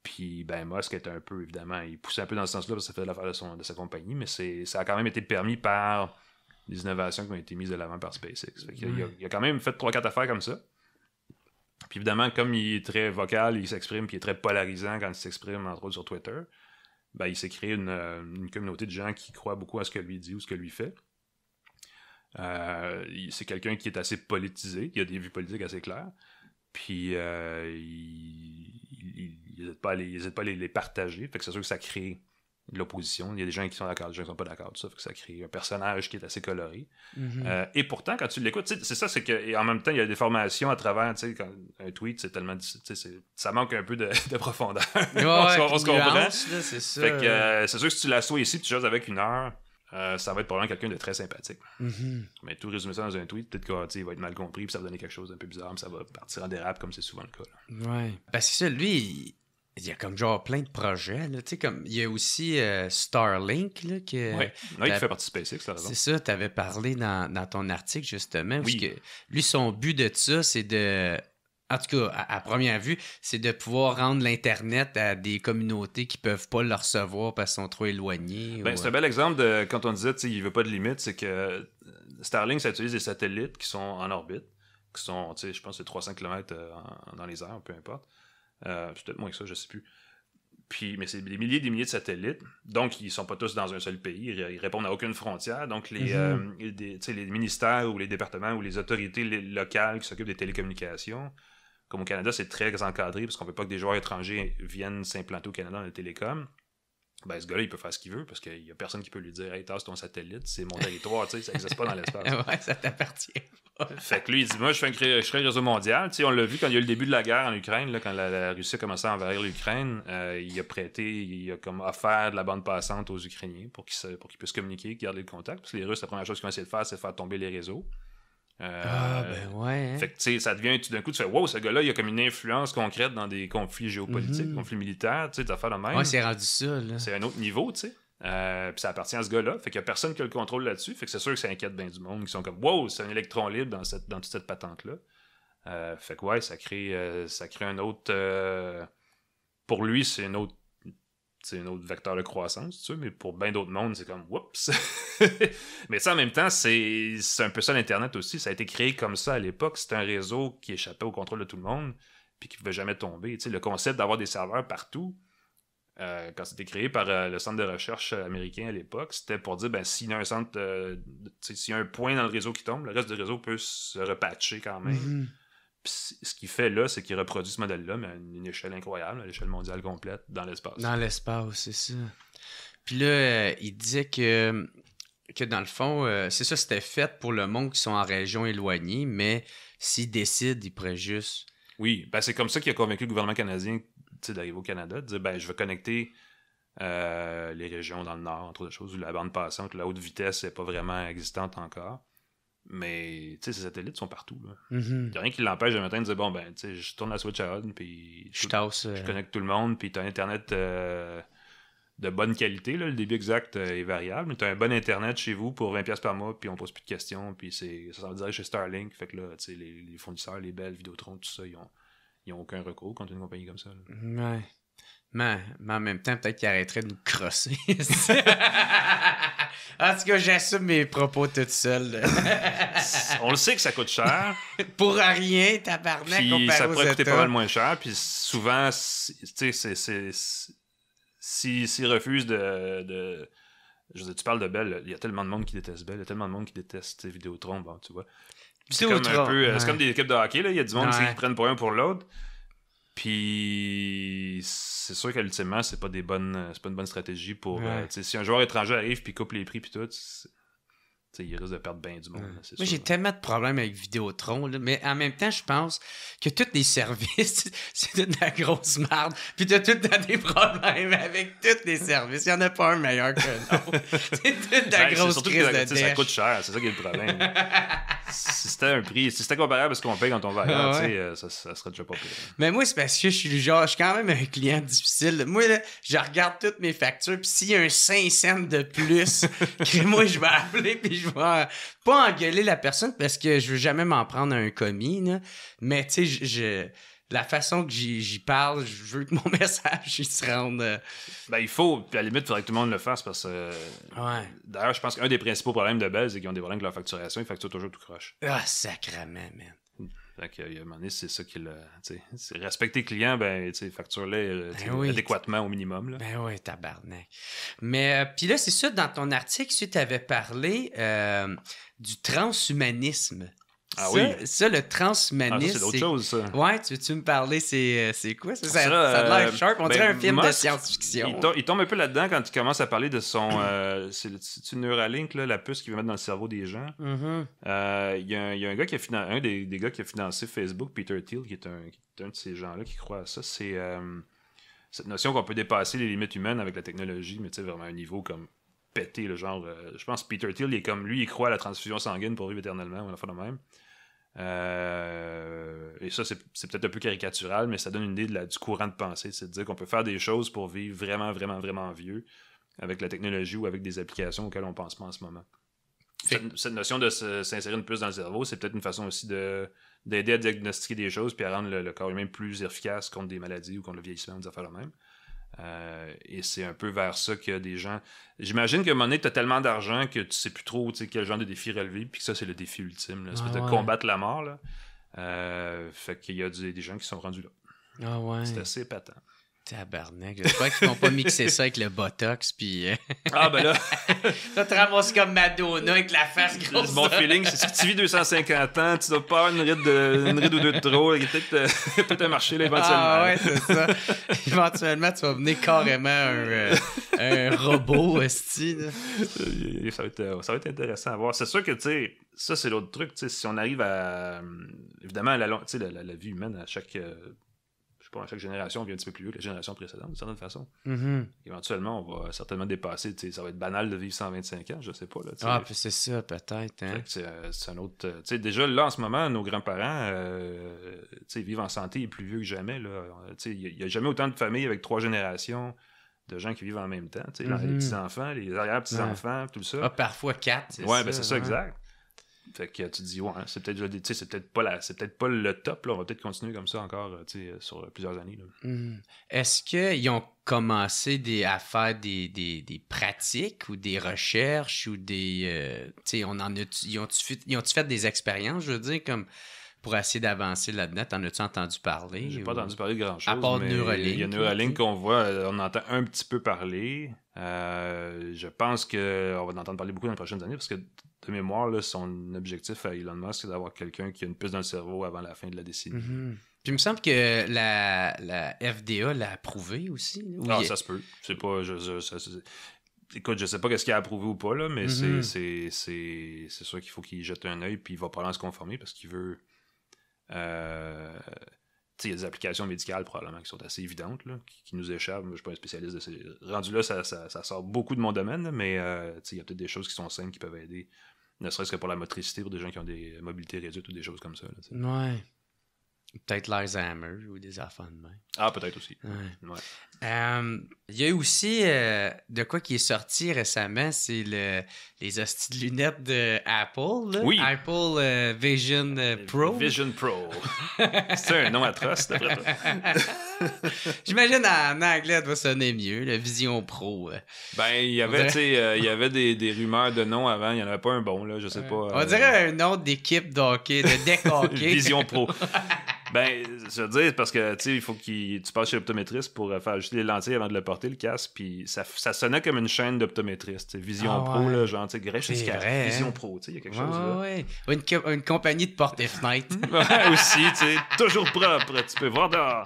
Puis, Musk était un peu, évidemment, il poussait un peu dans ce sens-là parce que ça fait l'affaire de sa compagnie. Mais ça a quand même été permis par des innovations qui ont été mises de l'avant par SpaceX. Il a quand même fait 3-4 affaires comme ça. Puis évidemment, comme il est très vocal, il s'exprime, puis il est très polarisant quand il s'exprime, entre autres sur Twitter, il s'est créé une communauté de gens qui croient beaucoup à ce que lui dit ou ce que lui fait. C'est quelqu'un qui est assez politisé, qui a des vues politiques assez claires, puis il n'hésite pas à les partager, fait que c'est sûr que ça crée de l'opposition. Il y a des gens qui sont d'accord, des gens qui sont pas d'accord, tout ça, fait que ça crée un personnage qui est assez coloré. Et pourtant, quand tu l'écoutes, c'est ça, c'est que et en même temps, il y a des formations à travers, quand un tweet, c'est tellement ça manque un peu de profondeur. On se comprend. Là, c'est ça. Fait que c'est sûr que si tu l'assois ici, tu choses avec 1 heure, ça va être probablement quelqu'un de très sympathique. Mais tout résumer ça dans un tweet, peut-être qu'il va être mal compris, puis ça va donner quelque chose d'un peu bizarre, mais ça va partir en dérape, comme c'est souvent le cas. Ouais. Parce que ça, lui, il y a comme genre plein de projets. Là, comme, il y a aussi Starlink. Là, qui fait partie de SpaceX, t'as raison. C'est ça, tu avais parlé dans ton article, justement. Parce que lui, son but de ça, c'est de... En tout cas, à première vue, c'est de pouvoir rendre l'Internet à des communautés qui peuvent pas le recevoir parce qu'ils sont trop éloignés. C'est un bel exemple de quand on disait qu'il veut pas de limite, c'est que Starlink, ça utilise des satellites qui sont en orbite, qui sont, je pense, c'est 300 km dans les airs, peu importe. C'est peut-être moins que ça, je sais plus. Mais c'est des milliers et des milliers de satellites, donc ils sont pas tous dans un seul pays, ils répondent à aucune frontière, donc les ministères ou les départements ou les autorités locales qui s'occupent des télécommunications, comme au Canada, c'est très encadré parce qu'on veut pas que des joueurs étrangers viennent s'implanter au Canada dans le télécom. Ce gars-là, il peut faire ce qu'il veut parce qu'il y a personne qui peut lui dire « Hey, tasse ton satellite, c'est mon territoire, ça n'existe pas dans l'espace. » Ouais, ça t'appartient pas. Fait que lui, il dit « Moi, je crée un réseau mondial. » On l'a vu quand il y a eu le début de la guerre en Ukraine, là, quand la Russie a commencé à envahir l'Ukraine, il a comme offert de la bande passante aux Ukrainiens pour qu'ils puissent communiquer, garder le contact. Parce que les Russes, la première chose qu'ils ont essayé de faire, c'est de faire tomber les réseaux. Ouais. Hein? Fait que ça devient, tout d'un coup, tu fais wow, ce gars-là, il a comme une influence concrète dans des conflits géopolitiques, conflits militaires, tu sais, des affaires de même. Ouais, c'est rendu ça, là. C'est un autre niveau, tu sais. Puis ça appartient à ce gars-là. Fait qu'il y a personne qui a le contrôle là-dessus. Fait que c'est sûr que ça inquiète bien du monde qui sont comme wow, c'est un électron libre dans toute cette patente-là. Fait que ouais, ça crée un autre. Pour lui, c'est un autre vecteur de croissance, tu sais, mais pour bien d'autres mondes, c'est comme oups. Mais ça, en même temps, c'est un peu ça l'Internet aussi. Ça a été créé comme ça à l'époque. C'était un réseau qui échappait au contrôle de tout le monde puis qui ne pouvait jamais tomber. Tu sais, le concept d'avoir des serveurs partout, quand c'était créé par le centre de recherche américain à l'époque, c'était pour dire, s'il y a un centre, s'il y a un point dans le réseau qui tombe, le reste du réseau peut se repatcher quand même. Mm-hmm. Puis ce qu'il fait là, c'est qu'il reproduit ce modèle-là, mais à une échelle incroyable, à l'échelle mondiale complète, dans l'espace. Dans l'espace, c'est ça. Puis là, il disait que dans le fond, c'est ça, c'était fait pour le monde qui sont en région éloignée, mais s'ils décident, ils pourraient juste... Oui, c'est comme ça qu'il a convaincu le gouvernement canadien d'arriver au Canada, de dire, je vais connecter les régions dans le nord, entre autres choses, où la bande passante, la haute vitesse n'est pas vraiment existante encore. Mais, ces satellites sont partout, là. Il n'y a rien qui l'empêche le matin de dire, je tourne la switch à on, puis je connecte tout le monde, puis tu as un Internet de bonne qualité, là. Le débit exact est variable, mais tu as un bon Internet chez vous pour 20$ par mois, puis on pose plus de questions, puis ça s'en va direct chez Starlink. Fait que là, les fournisseurs, les Bell, Vidéotron, tout ça, ils ont aucun recours contre une compagnie comme ça, là. Ouais. Mais en même temps, peut-être qu'ils arrêteraient de nous crosser. En tout cas, j'assume mes propos toute seule. On le sait que ça coûte cher. Pour rien, tabarnak, puis ça pourrait coûter États. pas mal moins cher. Puis souvent, s'ils refusent de... Je veux dire, tu parles de Bell, il y a tellement de monde qui déteste Bell, il y a tellement de monde qui déteste Vidéotron, bon, tu vois. C'est comme un peu... C'est comme des équipes de hockey, là. Il y a du monde qui prennent pour un pour l'autre. Puis c'est sûr qu'ultimement, c'est pas une bonne stratégie pour... si un joueur étranger arrive puis coupe les prix puis tout, il risque de perdre bien du monde. Là, moi, j'ai tellement de problèmes avec Vidéotron, là, mais en même temps, je pense que tous les services, c'est de la grosse merde. Puis t'as tout le temps des problèmes avec tous les services. Il n'y en a pas un meilleur que l'autre. C'est toute de la grosse crise de dèche. Ça coûte cher, c'est ça qui est le problème. Si c'était comparable à ce qu'on paye quand on va ailleurs, ça serait déjà pas pire. Mais moi, c'est parce que je suis quand même un client difficile. Moi, là, je regarde toutes mes factures, puis s'il y a un 5 cents de plus, moi, je vais appeler, puis je vais pas engueuler la personne parce que je veux jamais m'en prendre à un commis, là. Mais tu sais, la façon que j'y parle, je veux que mon message il se rende. Il faut, puis à la limite, il faudrait que tout le monde le fasse parce que. D'ailleurs, je pense qu'un des principaux problèmes de Bell, c'est qu'ils ont des problèmes avec leur facturation, ils facturent toujours tout croche. Ah, sacrément, man. Donc, il y a un moment donné, c'est ça qu'il c'est respecter le client, facture-les adéquatement au minimum. Là. Ben oui, tabarnak. Mais, puis là, c'est ça, dans ton article, tu avais parlé du transhumanisme. Ah oui? Ça, le transhumanisme. Ça, c'est d'autres choses, ça. Ouais, tu veux-tu me parler, c'est quoi ça? Ça a l'air sharp, on dirait un film de science-fiction. Il tombe un peu là-dedans quand il commence à parler de son... c'est Neuralink, là, la puce qu'il veut mettre dans le cerveau des gens. Mm-hmm. Il y a un gars qui a financé... Un des gars qui a financé Facebook, Peter Thiel, qui est un de ces gens-là qui croit à ça, c'est cette notion qu'on peut dépasser les limites humaines avec la technologie, mais tu sais, vraiment à un niveau comme pété, le genre... je pense que Peter Thiel, il est comme lui, il croit à la transfusion sanguine pour vivre éternellement, on a fait de même. Et ça, c'est peut-être un peu caricatural, mais ça donne une idée du courant de pensée. C'est de dire qu'on peut faire des choses pour vivre vraiment, vraiment, vraiment vieux avec la technologie ou avec des applications auxquelles on pense pas en ce moment. Cette notion de s'insérer une puce dans le cerveau, c'est peut-être une façon aussi d'aider à diagnostiquer des choses puis à rendre le corps humain plus efficace contre des maladies ou contre le vieillissement, des affaires de même. Et c'est un peu vers ça qu'il y a des gens... J'imagine qu'à un moment donné, tu as tellement d'argent que tu sais plus trop quel genre de défi relever, puis que ça, c'est le défi ultime, là, de combattre la mort. Là. Fait qu'il y a des gens qui sont rendus là. Ah ouais. C'est assez épatant. Tabarnak, j'espère qu'ils vont pas mixer ça avec le Botox, puis... Ah, ben là... Ça te ramasse comme Madonna avec la face grosse. Mon feeling, c'est que tu vis 250 ans, tu dois pas avoir une ride ou deux de trop, il y a peut-être un marché là, éventuellement. Ah ouais, c'est ça. Éventuellement, tu vas venir carrément un robot, esti. Ça va être intéressant à voir. C'est sûr que, tu sais, ça, c'est l'autre truc, tu sais, si on arrive à... Évidemment, la vie humaine, à chaque génération, on vient un petit peu plus vieux que la génération précédente, d'une certaine façon. Mm-hmm. Éventuellement, on va certainement dépasser. Ça va être banal de vivre 125 ans, je sais pas. Là, puis c'est ça, peut-être. Hein? C'est un autre... déjà, là, en ce moment, nos grands-parents vivent en santé et plus vieux que jamais. Il n'y a jamais autant de familles avec 3 générations de gens qui vivent en même temps. Tu sais, les petits-enfants, les arrière-petits-enfants, tout ça. Ah, parfois 4, ouais, ben c'est ça, exact. Fait que tu te dis, ouais, c'est peut-être c'est peut-être pas le top, là. On va peut-être continuer comme ça encore, sur plusieurs années, là. Est-ce qu'ils ont commencé à faire des pratiques ou des recherches ou des... ils ont-tu fait des expériences, je veux dire, comme pour essayer d'avancer là-dedans? T'en as-tu entendu parler? J'ai pas entendu parler de grand-chose. À part mais Neuralink. il y a Neuralink qu'on voit, on entend un petit peu parler. Je pense qu'on va en entendre parler beaucoup dans les prochaines années parce que, de mémoire, là, son objectif à Elon Musk, c'est d'avoir quelqu'un qui a une puce dans le cerveau avant la fin de la décennie. Puis il me semble que la FDA l'a approuvé aussi. Ça se peut. C'est pas... Écoute, je sais pas ce qu'il a approuvé ou pas, là, mais c'est sûr qu'il faut qu'il jette un œil puis il va probablement se conformer parce qu'il veut... il y a des applications médicales probablement qui sont assez évidentes, là, qui nous échappent. Moi, je suis pas un spécialiste de ces... Rendu là, ça sort beaucoup de mon domaine, là, mais il y a peut-être des choses qui sont simples qui peuvent aider. Ne serait-ce que pour la motricité, pour des gens qui ont des mobilités réduites ou des choses comme ça. Là, ouais. Peut-être l'Alzheimer ou des enfants de main. Ah, peut-être aussi. Ouais. Il y a eu aussi de quoi qui est sorti récemment, c'est les hosties de lunettes de Apple. Là. Oui. Apple Vision Pro. Vision Pro. C'est un nom atroce, d'après toi. J'imagine en anglais, ça doit sonner mieux, le Vision Pro. Ben, il y avait des rumeurs de noms avant, il n'y en avait pas un bon, là, je sais pas. On dirait un nom d'équipe d'hockey, de deck hockey. Vision Pro. Ben, je veux dire, parce que, tu sais, il faut que tu passes chez l'optométriste pour faire ajuster les lentilles avant de le porter, le casque, puis ça sonnait comme une chaîne d'optométristes. Vision Pro, là, genre, tu sais, Grèche, c'est Vision Pro, tu sais, il y a quelque chose là. Ouais. Une compagnie de porte et fenêtre. Ouais, aussi, tu sais, toujours propre, tu peux voir dehors.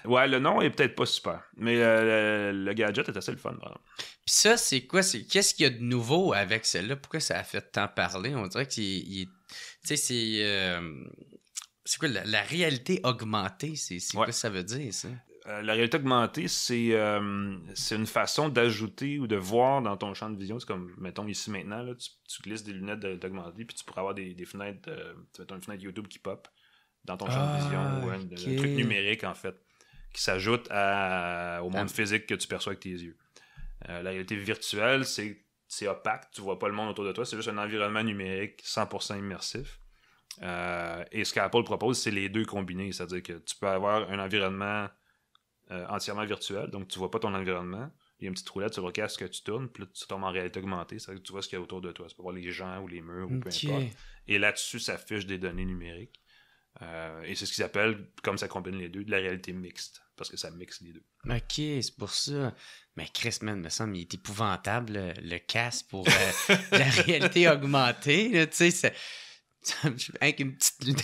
Ouais, le nom est peut-être pas super, mais le gadget est assez le fun, vraiment. Puis ça, c'est quoi? Qu'est-ce qu'il y a de nouveau avec celle-là? Pourquoi ça a fait tant parler? On dirait que tu sais, c'est quoi la réalité augmentée? C'est quoi ça veut dire, ça? La réalité augmentée, c'est une façon d'ajouter ou de voir dans ton champ de vision. C'est comme, mettons, ici maintenant, là, tu glisses des lunettes d'augmentée, puis tu pourrais avoir des fenêtres, mettons une fenêtre YouTube qui pop dans ton champ de vision, ou un truc numérique, en fait, qui s'ajoute au monde physique que tu perçois avec tes yeux. La réalité virtuelle, c'est opaque, tu vois pas le monde autour de toi, c'est juste un environnement numérique 100% immersif. Et ce qu'Apple propose, c'est les deux combinés, c'est-à dire que tu peux avoir un environnement entièrement virtuel, donc tu vois pas ton environnement, il y a une petite roulette sur le casque que tu tournes, puis là tu tombes en réalité augmentée, c'est-à-dire que tu vois ce qu'il y a autour de toi, tu peux voir les gens ou les murs ou peu importe, et là-dessus ça affiche des données numériques, et c'est ce qu'ils appellent, comme ça combine les deux, de la réalité mixte, parce que ça mixe les deux. Ok, c'est pour ça. Mais Chris, man, me semble, il est épouvantable, le casque pour la réalité augmentée, tu sais, c'est... Avec une petite lunette.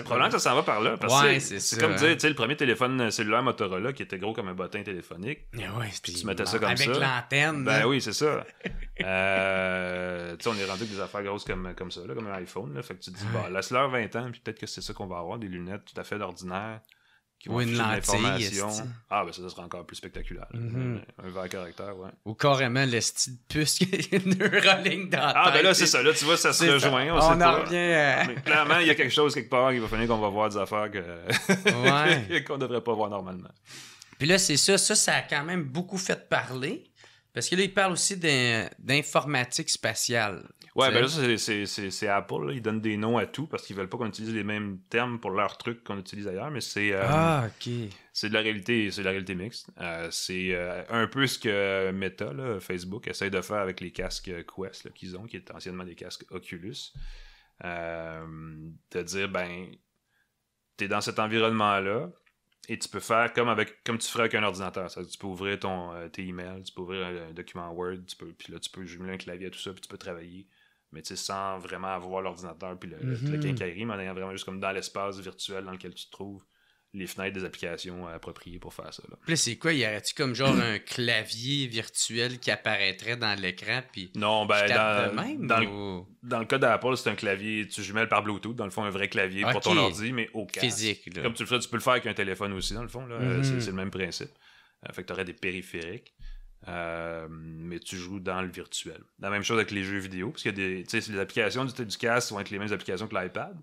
Probablement que ça s'en va par là. Parce que c'est comme dire, tu sais, le premier téléphone cellulaire Motorola qui était gros comme un bottin téléphonique. Puis tu mettais ça comme ça. Avec l'antenne. Ben oui, c'est ça. Tu sais, on est rendu avec des affaires grosses comme ça, là, comme un iPhone. Là, fait que tu te dis, laisse-leur 20 ans, puis peut-être que c'est ça qu'on va avoir, des lunettes tout à fait ordinaires. Ou une lentille. Ah, ben ça sera encore plus spectaculaire. Un verre caractère, ouais. Ou carrément le style puce Neuralink dans la tête. Ah, ben là, c'est ça. Là, tu vois, ça se rejoint. On sait pas. Revient Mais clairement, il y a quelque chose quelque part qui va finir qu'on va voir des affaires qu'on devrait pas voir normalement. Puis là, c'est ça. Ça a quand même beaucoup fait parler. Parce que là, il parle aussi d'informatique spatiale. Ouais, ben là, c'est Apple. Là. Ils donnent des noms à tout parce qu'ils veulent pas qu'on utilise les mêmes termes pour leurs trucs qu'on utilise ailleurs, mais c'est... OK. C'est de la réalité mixte. C'est un peu ce que Meta, là, Facebook, essaie de faire avec les casques Quest là, qu'ils ont, qui étaient anciennement des casques Oculus. De dire, ben, t'es dans cet environnement-là, et tu peux faire comme tu ferais avec un ordinateur. Tu peux ouvrir tes emails, tu peux ouvrir un document Word, puis là, tu peux jumeler un clavier à tout ça, puis tu peux travailler. Mais tu sais, sans vraiment avoir l'ordinateur, puis le quincaillerie, mais en ayant vraiment juste comme dans l'espace virtuel dans lequel tu te trouves, les fenêtres des applications appropriées pour faire ça. Là. Puis là, c'est quoi? Y aurait-tu comme genre un clavier virtuel qui apparaîtrait dans l'écran? Puis non, ben, dans le cas d'Apple, c'est un clavier, tu jumelles par Bluetooth, dans le fond, un vrai clavier pour ton ordi, mais au casque. Physique. Là. Comme tu peux le faire avec un téléphone aussi, dans le fond. Là. C'est le même principe. Fait que tu aurais des périphériques. Mais tu joues dans le virtuel. La même chose avec les jeux vidéo, parce que les applications du casque vont être les mêmes applications que l'iPad.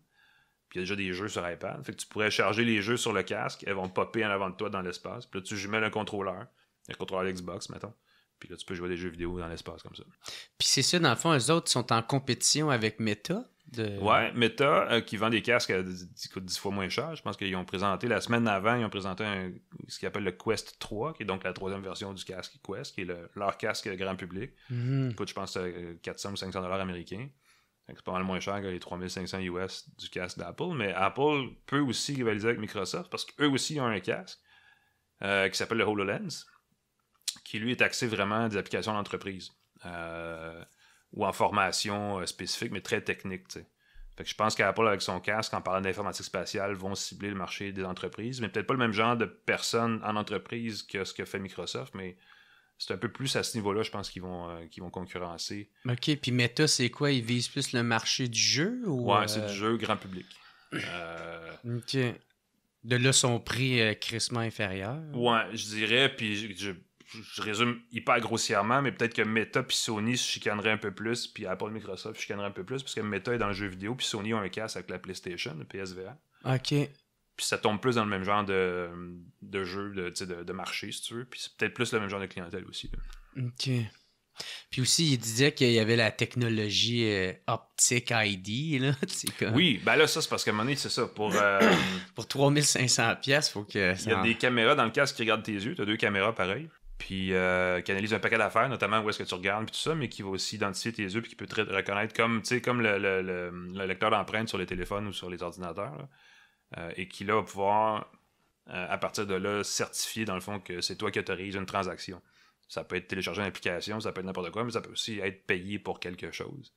Puis il y a déjà des jeux sur iPad. Fait que tu pourrais charger les jeux sur le casque, elles vont popper en avant de toi dans l'espace. Puis là, tu jumelles un contrôleur. le contrôleur Xbox, mettons. Puis là, tu peux jouer à des jeux vidéo dans l'espace comme ça. Puis c'est ça, dans le fond, eux autres sont en compétition avec Meta. Ouais, Meta, qui vend des casques qui coûtent 10 fois moins cher. Je pense qu'ils ont présenté, la semaine avant, ils ont présenté ce qu'ils appellent le Quest 3, qui est donc la 3e version du casque Quest, qui est leur casque grand public. Qui coûte, je pense, 400 ou 500 $ américains. C'est pas mal moins cher que les 3500 US du casque d'Apple. Mais Apple peut aussi rivaliser avec Microsoft, parce qu'eux aussi ont un casque qui s'appelle le HoloLens, qui lui est axé vraiment à des applications d'entreprise ou en formation spécifique, mais très technique. T'sais. Fait que je pense qu'Apple, avec son casque, en parlant d'informatique spatiale, vont cibler le marché des entreprises, mais peut-être pas le même genre de personnes en entreprise que ce que fait Microsoft, mais c'est un peu plus à ce niveau-là, je pense qu'ils vont concurrencer. OK, puis Meta, c'est quoi? Ils visent plus le marché du jeu? Ou, ouais, c'est du jeu grand public. OK. De là, son prix crissement inférieur. Ouais, je dirais, puis je résume hyper grossièrement, mais peut-être que Meta puis Sony se chicaneraient un peu plus, puis Apple et Microsoft se chicaneraient un peu plus, parce que Meta est dans le jeu vidéo, puis Sony a un casque avec la PlayStation, le PSVR. OK. Puis ça tombe plus dans le même genre de jeu, de marché, si tu veux. Puis c'est peut-être plus le même genre de clientèle aussi. Là. OK. Puis aussi, il disait qu'il y avait la technologie Optic ID, là. Comme... Oui, ben là, ça, c'est parce qu'à un moment donné, c'est ça. Pour 3500$, faut que... Il y a des caméras dans le casque qui regardent tes yeux. Tu as 2 caméras pareilles. Puis qui analysent un paquet d'affaires, notamment où est-ce que tu regardes, puis tout ça, mais qui va aussi identifier tes yeux, puis qui peut te reconnaître comme le lecteur d'empreintes sur les téléphones ou sur les ordinateurs. Là. Et qui là va pouvoir, à partir de là, certifier dans le fond que c'est toi qui autorise une transaction. Ça peut être télécharger une application, ça peut être n'importe quoi, mais ça peut aussi être payé pour quelque chose.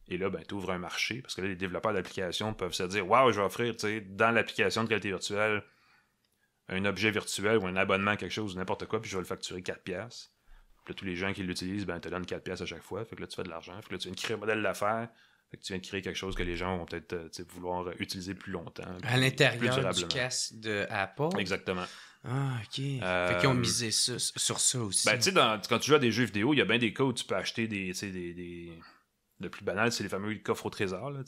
Et là, ben, tu ouvres un marché, parce que là, les développeurs d'applications peuvent se dire « Wow, je vais offrir dans l'application de réalité virtuelle un objet virtuel ou un abonnement à quelque chose, n'importe quoi, puis je vais le facturer 4$. » Puis là, tous les gens qui l'utilisent, ben, te donnent 4$ à chaque fois. Fait que là, tu fais de l'argent. Fait que là, tu viens de créer un modèle d'affaires. Fait que tu viens de créer quelque chose que les gens vont peut-être vouloir utiliser plus longtemps. À l'intérieur du casque de Apple. Exactement. Ah, OK. Fait qu'ils ont misé sur ça aussi. Ben, tu sais, quand tu joues à des jeux vidéo, il y a bien des cas où tu peux acheter des le plus banal, c'est les fameux coffres au trésor, là,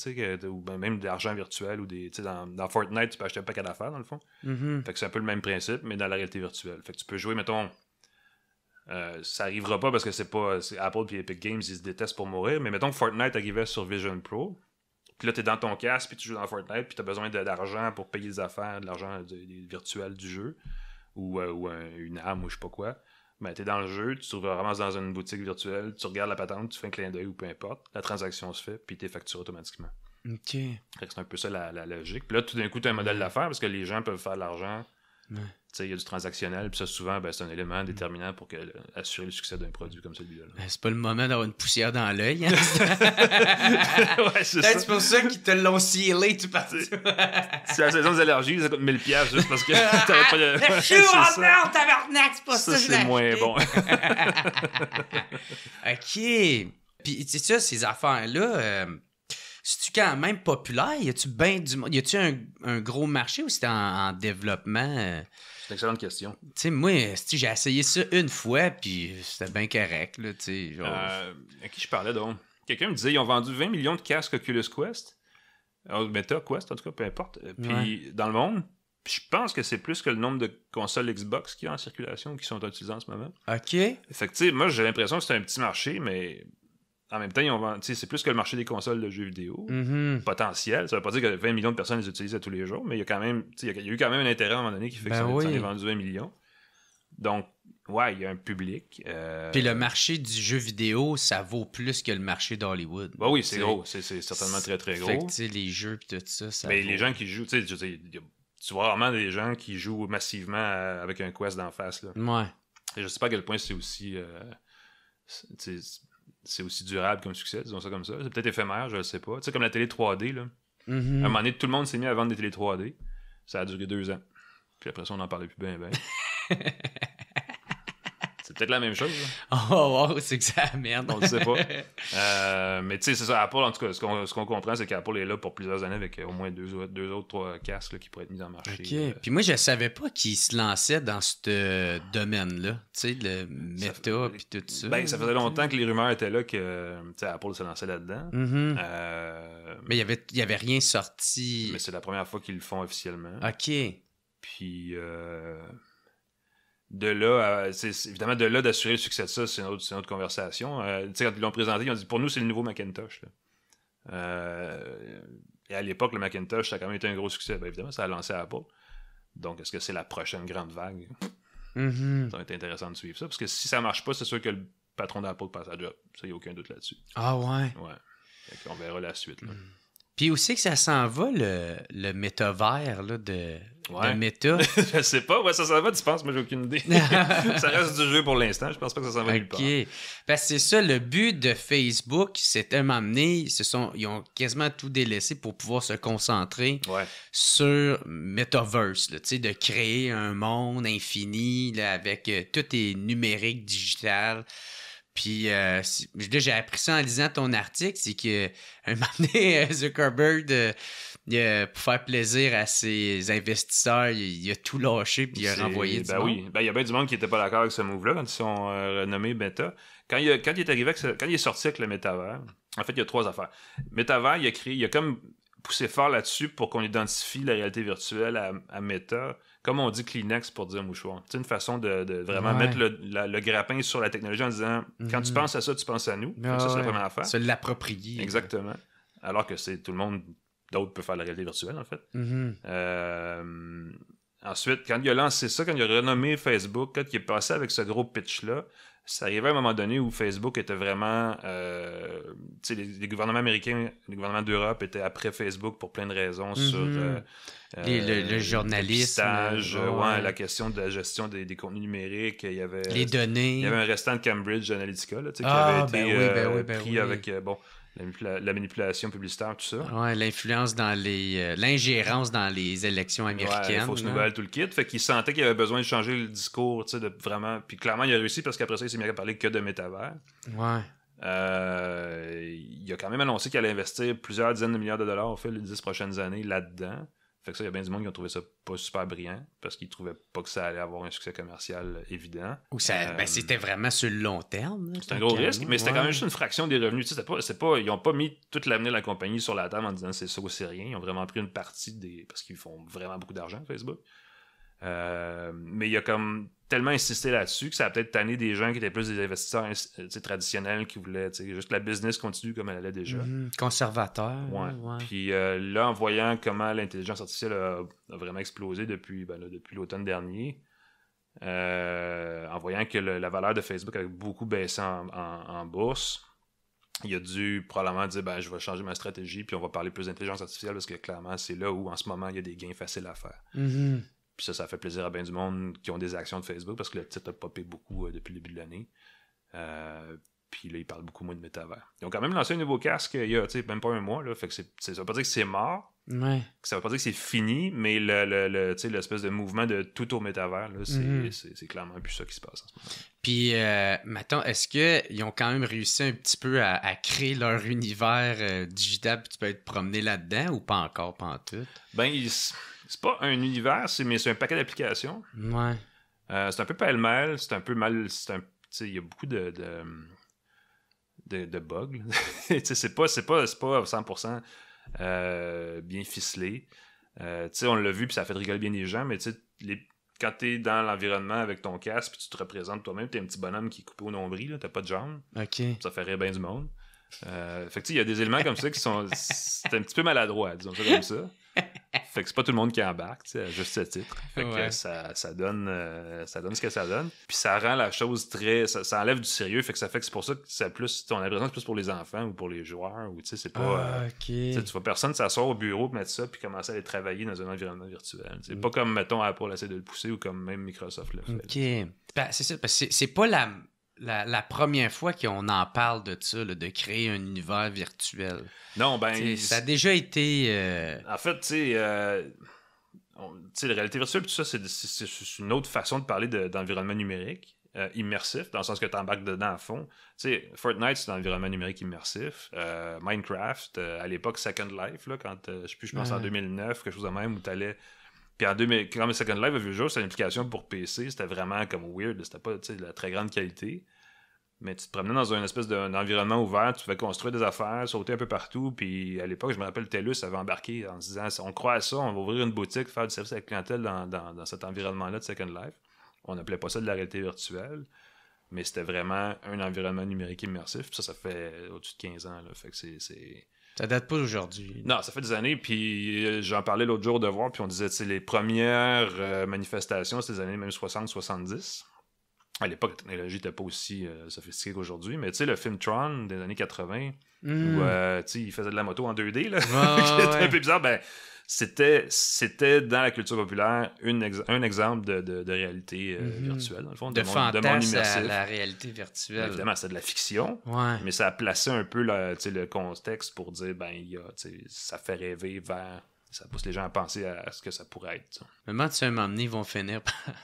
ou ben, même de l'argent virtuel, ou dans Fortnite, tu peux acheter un paquet d'affaires, dans le fond. Mm-hmm. Fait que c'est un peu le même principe, mais dans la réalité virtuelle. Fait que tu peux jouer, mettons... ça arrivera pas parce que c'est Apple et Epic Games, ils se détestent pour mourir, mais mettons que Fortnite arrivait sur Vision Pro, puis là t'es dans ton casque, puis tu joues dans Fortnite, puis t'as besoin d'argent pour payer les affaires, de l'argent virtuel du jeu, ou une arme, ou je sais pas quoi. Ben t'es dans le jeu, tu te ramasses dans une boutique virtuelle, tu regardes la patente, tu fais un clin d'œil ou peu importe, la transaction se fait, puis t'es facturé automatiquement. OK. C'est un peu ça la logique. Puis là, tout d'un coup, t'as un modèle d'affaires, parce que les gens peuvent faire de l'argent. Il y a du transactionnel, puis ça, souvent, ben, c'est un élément déterminant pour assurer le succès d'un produit comme celui-là. Ben, c'est pas le moment d'avoir une poussière dans l'œil. Hein? Ouais, c'est pour ça qu'ils te l'ont scellé, tu parles. C'est la saison des allergies, ça coûte 1000$ juste parce que t'avais pas de... Le chou en merde, tabarnak, c'est pas ça, c'est moins bon. OK. Puis, c'est ça, ces affaires-là... C'est-tu quand même populaire? Y a-tu bien du monde? Y a-tu un gros marché ou c'est en développement? C'est une excellente question. Tu sais, moi, j'ai essayé ça une fois, puis c'était bien correct, là, tu sais. Genre... à qui je parlais, donc? Quelqu'un me disait, ils ont vendu 20 millions de casques Oculus Quest. Meta Quest, en tout cas, peu importe. Puis, dans le monde, puis je pense que c'est plus que le nombre de consoles Xbox qui y a en circulation, qui sont utilisées en ce moment. OK. Fait que, tu sais, moi, j'ai l'impression que c'est un petit marché, mais... En même temps, c'est plus que le marché des consoles de jeux vidéo potentiel. Ça veut pas dire que 20 millions de personnes les utilisent à tous les jours, mais il y a quand même, il y a eu quand même un intérêt à un moment donné qui fait que ça en est vendu 20 millions. Donc, ouais, il y a un public. Puis le marché du jeu vidéo, ça vaut plus que le marché d'Hollywood. Bah oui, c'est gros. C'est certainement très, très gros. Fait que, tu sais, les jeux pis tout ça, ça mais vaut... les gens qui jouent, tu vois rarement des gens qui jouent massivement avec un Quest d'en face. Là. Ouais. Et je sais pas à quel point c'est aussi... c'est aussi durable comme succès, disons ça comme ça. C'est peut-être éphémère, je le sais pas. Tu sais, comme la télé 3D, là. À un moment donné, tout le monde s'est mis à vendre des télé 3D. Ça a duré 2 ans. Puis après ça, on n'en parlait plus bien. C'est peut-être la même chose. Là. Oh, wow, c'est que ça merde. On le sait pas. Mais tu sais, c'est ça. Apple, en tout cas, ce qu'on comprend, c'est qu'Apple est là pour plusieurs années avec au moins deux autres, 3 casques là, qui pourraient être mis en marché. OK. Puis moi, je savais pas qu'ils se lançaient dans ce domaine-là. Tu sais, le méta puis tout ça. Ben, ça faisait longtemps que les rumeurs étaient là que Apple se lançait là-dedans. Mais il y avait rien sorti. Mais c'est la première fois qu'ils le font officiellement. OK. Puis... de là, évidemment, de là d'assurer le succès de ça, c'est une autre conversation. Tu sais, quand ils l'ont présenté, ils ont dit, pour nous, c'est le nouveau Macintosh. Et à l'époque, le Macintosh, ça a quand même été un gros succès. Ben, évidemment, ça a lancé Apple. Donc, est-ce que c'est la prochaine grande vague? Ça va être intéressant de suivre ça. Parce que si ça marche pas, c'est sûr que le patron d'Apple passe à job. Ça, il n'y a aucun doute là-dessus. Ah ouais? Ouais. On verra la suite. Là. Puis aussi que ça s'en va, le métavers là, de Meta. Je sais pas. Ouais, ça s'en va, tu penses? Moi, j'ai aucune idée. Ça reste du jeu pour l'instant. Je pense pas que ça s'en va nulle part. OK. Parce que c'est ça, le but de Facebook, c'est tellement amené, ils ont quasiment tout délaissé pour pouvoir se concentrer sur Metaverse, là, de créer un monde infini là, avec tout est numérique, digital. Puis là, j'ai appris ça en lisant ton article, c'est qu'un moment donné, Zuckerberg, pour faire plaisir à ses investisseurs, il a tout lâché puis il a renvoyé du monde. Oui, il y a bien du monde qui n'était pas d'accord avec ce move-là quand ils sont renommés Meta. Quand il est arrivé, quand il est sorti avec le métavers, en fait, il y a 3 affaires. Métavers, il a comme poussé fort là-dessus pour qu'on identifie la réalité virtuelle à Meta, comme on dit Kleenex pour dire mouchoir. C'est une façon de vraiment mettre le grappin sur la technologie en disant quand tu penses à ça, tu penses à nous. Ça, c'est la première affaire. Se l'approprier. Exactement. Alors que c'est tout le monde d'autres peut faire la réalité virtuelle, en fait. Ensuite, quand il a lancé ça, quand il a renommé Facebook, quand il est passé avec ce gros pitch-là, ça arrivait à un moment donné où Facebook était vraiment... tu sais, les gouvernements américains, les gouvernements d'Europe étaient après Facebook pour plein de raisons sur... le journalisme. La question de la gestion des contenus numériques. Il y avait, les données. Il y avait un restant de Cambridge Analytica là, qui avait été pris avec la manipulation publicitaire, tout ça. Ouais, l'influence dans l'ingérence dans les élections américaines. Ouais, fausses nouvelles, tout le kit. Fait qu'il sentait qu'il avait besoin de changer le discours, tu sais, de vraiment... Puis clairement, il a réussi parce qu'après ça, il s'est mis à parler que de métavers. Ouais. Il a quand même annoncé qu'il allait investir plusieurs dizaines de milliards de dollars au fil des 10 prochaines années là-dedans. Fait que ça, il y a bien du monde qui ont trouvé ça pas super brillant parce qu'ils trouvaient pas que ça allait avoir un succès commercial évident. Ou ça, c'était vraiment sur le long terme. C'est un gros risque, mais c'était quand même juste une fraction des revenus. Tu sais, ils ont pas mis toute l'avenir de la compagnie sur la table en disant c'est ça ou c'est rien. Ils ont vraiment pris une partie parce qu'ils font vraiment beaucoup d'argent, Facebook. Mais il a comme tellement insisté là-dessus que ça a peut-être tanné des gens qui étaient plus des investisseurs traditionnels qui voulaient juste que la business continue comme elle allait déjà. Conservateur. Ouais. Puis là, en voyant comment l'intelligence artificielle a vraiment explosé depuis l'automne dernier, en voyant que la valeur de Facebook avait beaucoup baissé en bourse, il a dû probablement dire je vais changer ma stratégie puis on va parler plus d'intelligence artificielle parce que clairement c'est là où en ce moment il y a des gains faciles à faire. Puis ça fait plaisir à bien du monde qui ont des actions de Facebook parce que le titre a popé beaucoup depuis le début de l'année. Puis là, ils parlent beaucoup moins de métavers. Ils ont quand même lancé un nouveau casque il y a même pas un mois. Là, fait que ça veut pas dire que c'est mort. Ouais. Ça veut pas dire que c'est fini, mais l'espèce de mouvement de tout au métavers, là, c'est clairement plus ça qui se passe en ce moment. Puis, mettons, est-ce qu'ils ont quand même réussi un petit peu à créer leur univers digital puis tu peux être promené là-dedans ou pas encore, pas en tout? C'est pas un univers, mais c'est un paquet d'applications. Ouais. C'est un peu pêle-mêle, c'est un peu mal... Il y a beaucoup de bugs. c'est pas 100% bien ficelé. On l'a vu, puis ça a fait rigoler bien des gens, mais quand t'es dans l'environnement avec ton casque, puis tu te représentes toi-même, t'es un petit bonhomme qui est coupé au nombril, t'as pas de jambes. Okay. Ça fait rire bien du monde. Fait que il y a des éléments comme ça qui sont... C'est un petit peu maladroit, disons ça comme ça. Fait que c'est pas tout le monde qui embarque, à juste ce titre. Fait que ça donne ce que ça donne. Puis ça rend la chose très... Ça enlève du sérieux, fait que c'est pour ça que c'est plus... On a l'impression que c'est plus pour les enfants ou pour les joueurs, ou c'est pas... tu vois personne s'asseoir au bureau, mettre ça, puis commencer à aller travailler dans un environnement virtuel. C'est pas comme, mettons, Apple essaie de le pousser ou comme même Microsoft le fait. OK. C'est ça, parce que c'est pas la première fois qu'on en parle de ça, là, de créer un univers virtuel. Non, ça a déjà été... En fait, tu sais, la réalité virtuelle, tout ça, c'est une autre façon de parler d'environnement numérique immersif, dans le sens que tu embarques dedans à fond. Tu sais, Fortnite, c'est un environnement numérique immersif. Minecraft, à l'époque, Second Life, là, quand, je pense en 2009, quelque chose de même, où tu allais... Puis quand Second Life a vu le jour, c'était une application pour PC, c'était vraiment comme weird, c'était pas de la très grande qualité. Mais tu te promenais dans une espèce d'environnement ouvert, tu pouvais construire des affaires, sauter un peu partout. Puis à l'époque, je me rappelle, TELUS avait embarqué en se disant on croit à ça, on va ouvrir une boutique, faire du service à la clientèle dans cet environnement-là de Second Life. On n'appelait pas ça de la réalité virtuelle, mais c'était vraiment un environnement numérique immersif. Puis ça fait au-dessus de 15 ans. Là. Fait que c'est... Ça date pas d'aujourd'hui. Non, ça fait des années. Puis j'en parlais l'autre jour de voir, puis on disait, les premières manifestations, c'était les années même 60-70. À l'époque, la technologie n'était pas aussi sophistiquée qu'aujourd'hui, mais tu sais, le film Tron des années 80, où il faisait de la moto en 2D, là, c'était un peu bizarre, c'était dans la culture populaire un exemple de réalité virtuelle, dans le fond, de monde immersif. À la réalité virtuelle. Évidemment, c'est de la fiction, mais ça a placé un peu le contexte pour dire, ça fait rêver vers... Ça pousse les gens à penser à ce que ça pourrait être. Comment tu sais, un moment donné, ils vont finir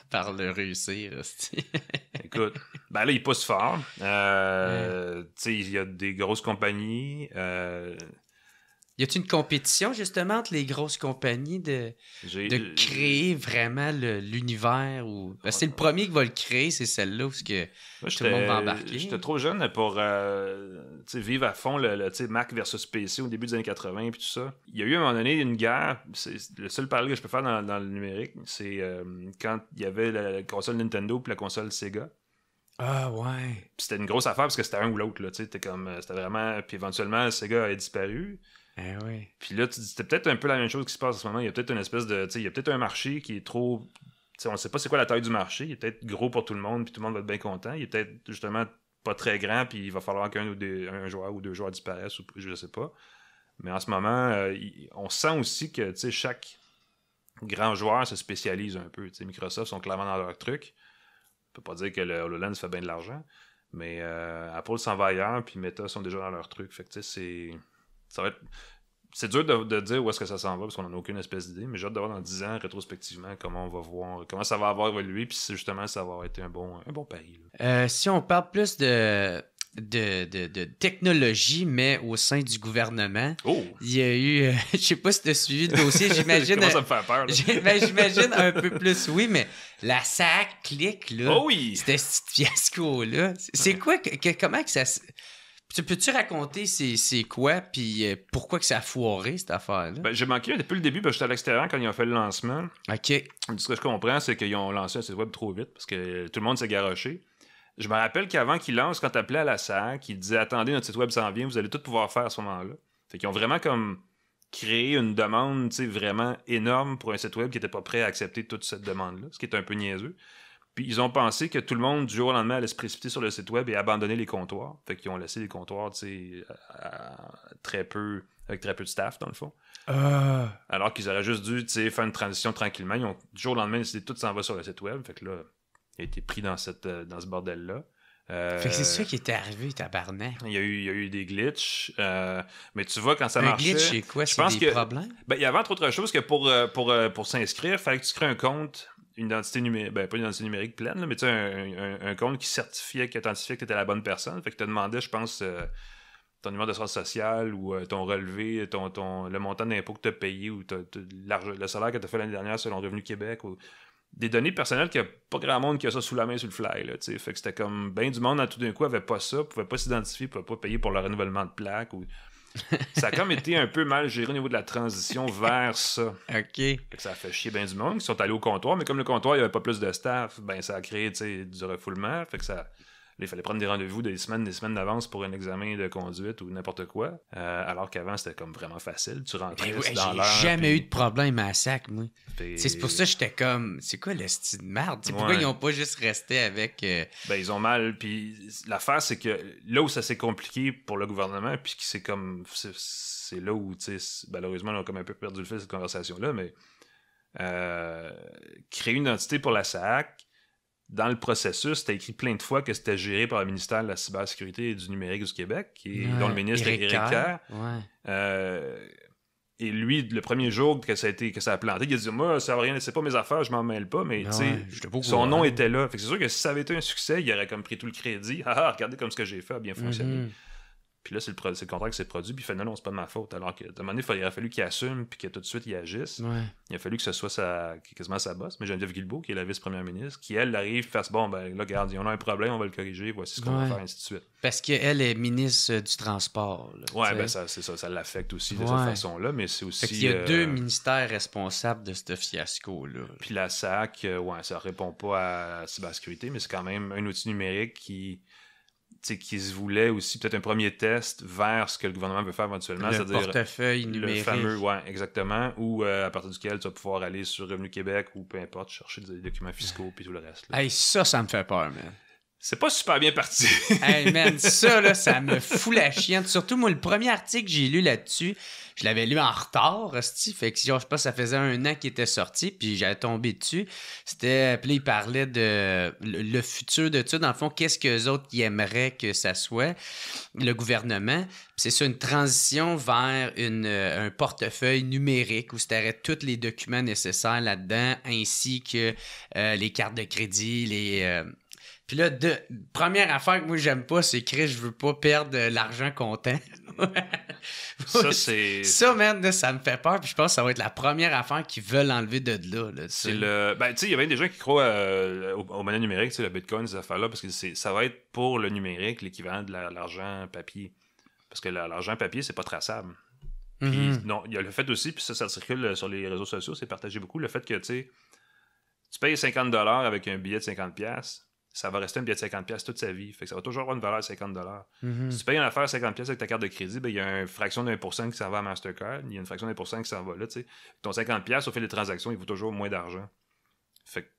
par le réussir. Écoute, là, ils poussent fort. Il y a des grosses compagnies. Y a-t-il une compétition, justement, entre les grosses compagnies de créer vraiment l'univers? C'est le premier qui va le créer, c'est celle-là où tout le monde va embarquer. J'étais trop jeune pour vivre à fond le Mac versus PC au début des années 80 et tout ça. Il y a eu à un moment donné une guerre. C'est le seul parallèle que je peux faire dans le numérique. C'est quand il y avait la console Nintendo et la console Sega. Ah ouais. Puis c'était une grosse affaire parce que c'était un ou l'autre. C'était vraiment... Puis éventuellement, Sega a disparu. Oui. Puis là, tu dis, c'était peut-être un peu la même chose qui se passe en ce moment. Il y a peut-être une espèce de... Il y a peut-être un marché qui est trop... on ne sait pas c'est quoi la taille du marché. Il est peut-être gros pour tout le monde, puis tout le monde va être bien content. Il est peut-être justement pas très grand, puis il va falloir un joueur ou deux joueurs disparaissent, ou je ne sais pas. Mais en ce moment, on sent aussi que chaque grand joueur se spécialise un peu. Microsoft sont clairement dans leur truc. On peut pas dire que le HoloLens fait bien de l'argent, mais Apple s'en va ailleurs, puis Meta sont déjà dans leur truc. Fait que c'est dur de dire où est-ce que ça s'en va parce qu'on n'en a aucune espèce d'idée, mais j'ai hâte de voir dans 10 ans rétrospectivement comment on va voir, comment ça va avoir évolué, puis justement ça va avoir été un bon pari. Si on parle plus de technologie, mais au sein du gouvernement, il y a eu, je sais pas si tu as suivi le dossier, j'imagine. Comment ça me fait peur, là? J'imagine un peu plus, oui, mais la SAC clique, là. Oh oui! C'était ce fiasco-là. C'est quoi, comment que ça... Peux-tu raconter c'est quoi, puis pourquoi que ça a foiré, cette affaire-là? J'ai manqué depuis le début, parce que j'étais à l'extérieur quand ils ont fait le lancement. OK. Ce que je comprends, c'est qu'ils ont lancé un site web trop vite, parce que tout le monde s'est garoché. Je me rappelle qu'avant qu'ils lancent, quand t'appelais à la SAC, ils disaient « Attendez, notre site web s'en vient, vous allez tout pouvoir faire à ce moment-là. » Fait qu'ils ont vraiment comme créé une demande vraiment énorme pour un site web qui n'était pas prêt à accepter toute cette demande-là, ce qui est un peu niaiseux. Puis ils ont pensé que tout le monde, du jour au lendemain, allait se précipiter sur le site web et abandonner les comptoirs. Fait qu'ils ont laissé les comptoirs, avec très peu de staff, dans le fond. Alors qu'ils auraient juste dû faire une transition tranquillement. Ils ont, du jour au lendemain, décidé tout s'en va sur le site web. Fait que là, il a été pris dans ce bordel-là. Fait que c'est ça qui était arrivé, tabarnak. Il y a eu des glitches. Mais tu vois, quand ça marchait... Un glitch, c'est quoi? C'est des problèmes? Il y avait entre autres choses que pour s'inscrire, il fallait que tu crées un compte... Une identité numérique, pas une identité numérique pleine, là, mais tu sais, un compte qui certifiait, qui authentifiait que tu étais la bonne personne. Fait que tu te demandais, je pense, ton numéro d'assurance sociale ou ton relevé, le montant d'impôt que tu as payé ou le salaire que tu as fait l'année dernière selon Revenu Québec. Ou des données personnelles qu'il n'y a pas grand monde qui a ça sous la main, sur le fly. Là, fait que c'était comme bien du monde, tout d'un coup, avait pas ça, pouvait pas s'identifier, pouvait pas payer pour le renouvellement de plaque ou... Ça a comme été un peu mal géré au niveau de la transition vers ça. OK. Fait que ça a fait chier bien du monde qui sont allés au comptoir, mais comme le comptoir, il n'y avait pas plus de staff, ça a créé du refoulement. Fait que il fallait prendre des rendez-vous des semaines d'avance pour un examen de conduite ou n'importe quoi. Alors qu'avant, c'était comme vraiment facile. Tu rentrais dans l'heure. J'ai jamais eu de problème à la SAC, moi. C'est pour ça que j'étais comme, c'est quoi le style de merde? Pourquoi ils n'ont pas juste resté avec... ils ont mal. Puis l'affaire, c'est que là où ça s'est compliqué pour le gouvernement, puis c'est comme... C'est là où, malheureusement, on a comme un peu perdu le fil de cette conversation-là, mais créer une identité pour la SAC, dans le processus, c'était écrit plein de fois que c'était géré par le ministère de la Cybersécurité et du Numérique du Québec, dont le ministre est Éric Kerr. Et lui, le premier jour que ça a planté, il a dit « Moi, ça va rien, c'est pas mes affaires, je m'en mêle pas. » Mais son nom était là. Fait que c'est sûr que si ça avait été un succès, il aurait comme pris tout le crédit. « Ah, regardez comme ce que j'ai fait a bien fonctionné. Puis là, c'est le contrat qui s'est produit, puis il fait non, c'est pas de ma faute. Alors qu'à un moment donné, il aurait fallu qu'il assume, puis que tout de suite, il agisse. Ouais. Il a fallu que ce soit quasiment sa boss, mais Geneviève Guilbeault, qui est la vice-première ministre, qui, elle, arrive, fasse bon, ben là, regarde, on a un problème, on va le corriger, voici ce qu'on va faire, ainsi de suite. Parce qu'elle est ministre du Transport. Là, ouais, ben c'est ça, ça l'affecte aussi de cette façon-là, mais c'est aussi. Fait qu'il y a 2 ministères responsables de ce fiasco-là. Puis la SAC, ça répond pas à la cybersécurité, mais c'est quand même un outil numérique qui se voulait aussi peut-être un premier test vers ce que le gouvernement veut faire éventuellement. Le portefeuille numérique. Le fameux, ouais, exactement, ou à partir duquel tu vas pouvoir aller sur Revenu Québec ou peu importe, chercher des documents fiscaux puis tout le reste. Là. Hey, ça me fait peur, man. C'est pas super bien parti. Hey, man, ça, là, ça me fout la chienne. Surtout, moi, le premier article que j'ai lu là-dessus, je l'avais lu en retard, hostie. Fait que, je sais pas, ça faisait 1 an qu'il était sorti, puis j'avais tombé dessus. Puis là, il parlait de le futur de ça. Dans le fond, qu'est-ce qu'eux autres ils aimeraient que ça soit, le gouvernement. Puis c'est ça, une transition vers un portefeuille numérique où c'était tous les documents nécessaires là-dedans, ainsi que les cartes de crédit, Puis là, première affaire que moi j'aime pas, c'est que je veux pas perdre l'argent comptant. Ça, c'est. Ça, man, là, ça me fait peur. Puis je pense que ça va être la première affaire qu'ils veulent enlever de là. C'est le. Ben, tu sais, il y a bien des gens qui croient aux monnaies numériques, le Bitcoin, ces affaires-là, parce que ça va être pour le numérique l'équivalent de l'argent papier. Parce que l'argent papier, c'est pas traçable. Puis, non, il y a le fait aussi, puis ça circule sur les réseaux sociaux, c'est partagé beaucoup, le fait que, tu sais, tu payes 50$ avec un billet de 50$. Ça va rester un billet de 50$ toute sa vie. Fait que ça va toujours avoir une valeur de 50$. Si tu payes une affaire à 50$ avec ta carte de crédit, ben, il y a une fraction d'1% qui s'en va à Mastercard. Il y a une fraction d'1% qui s'en va là. T'sais. Ton 50$ au fil des transactions, il vaut toujours moins d'argent. Fait que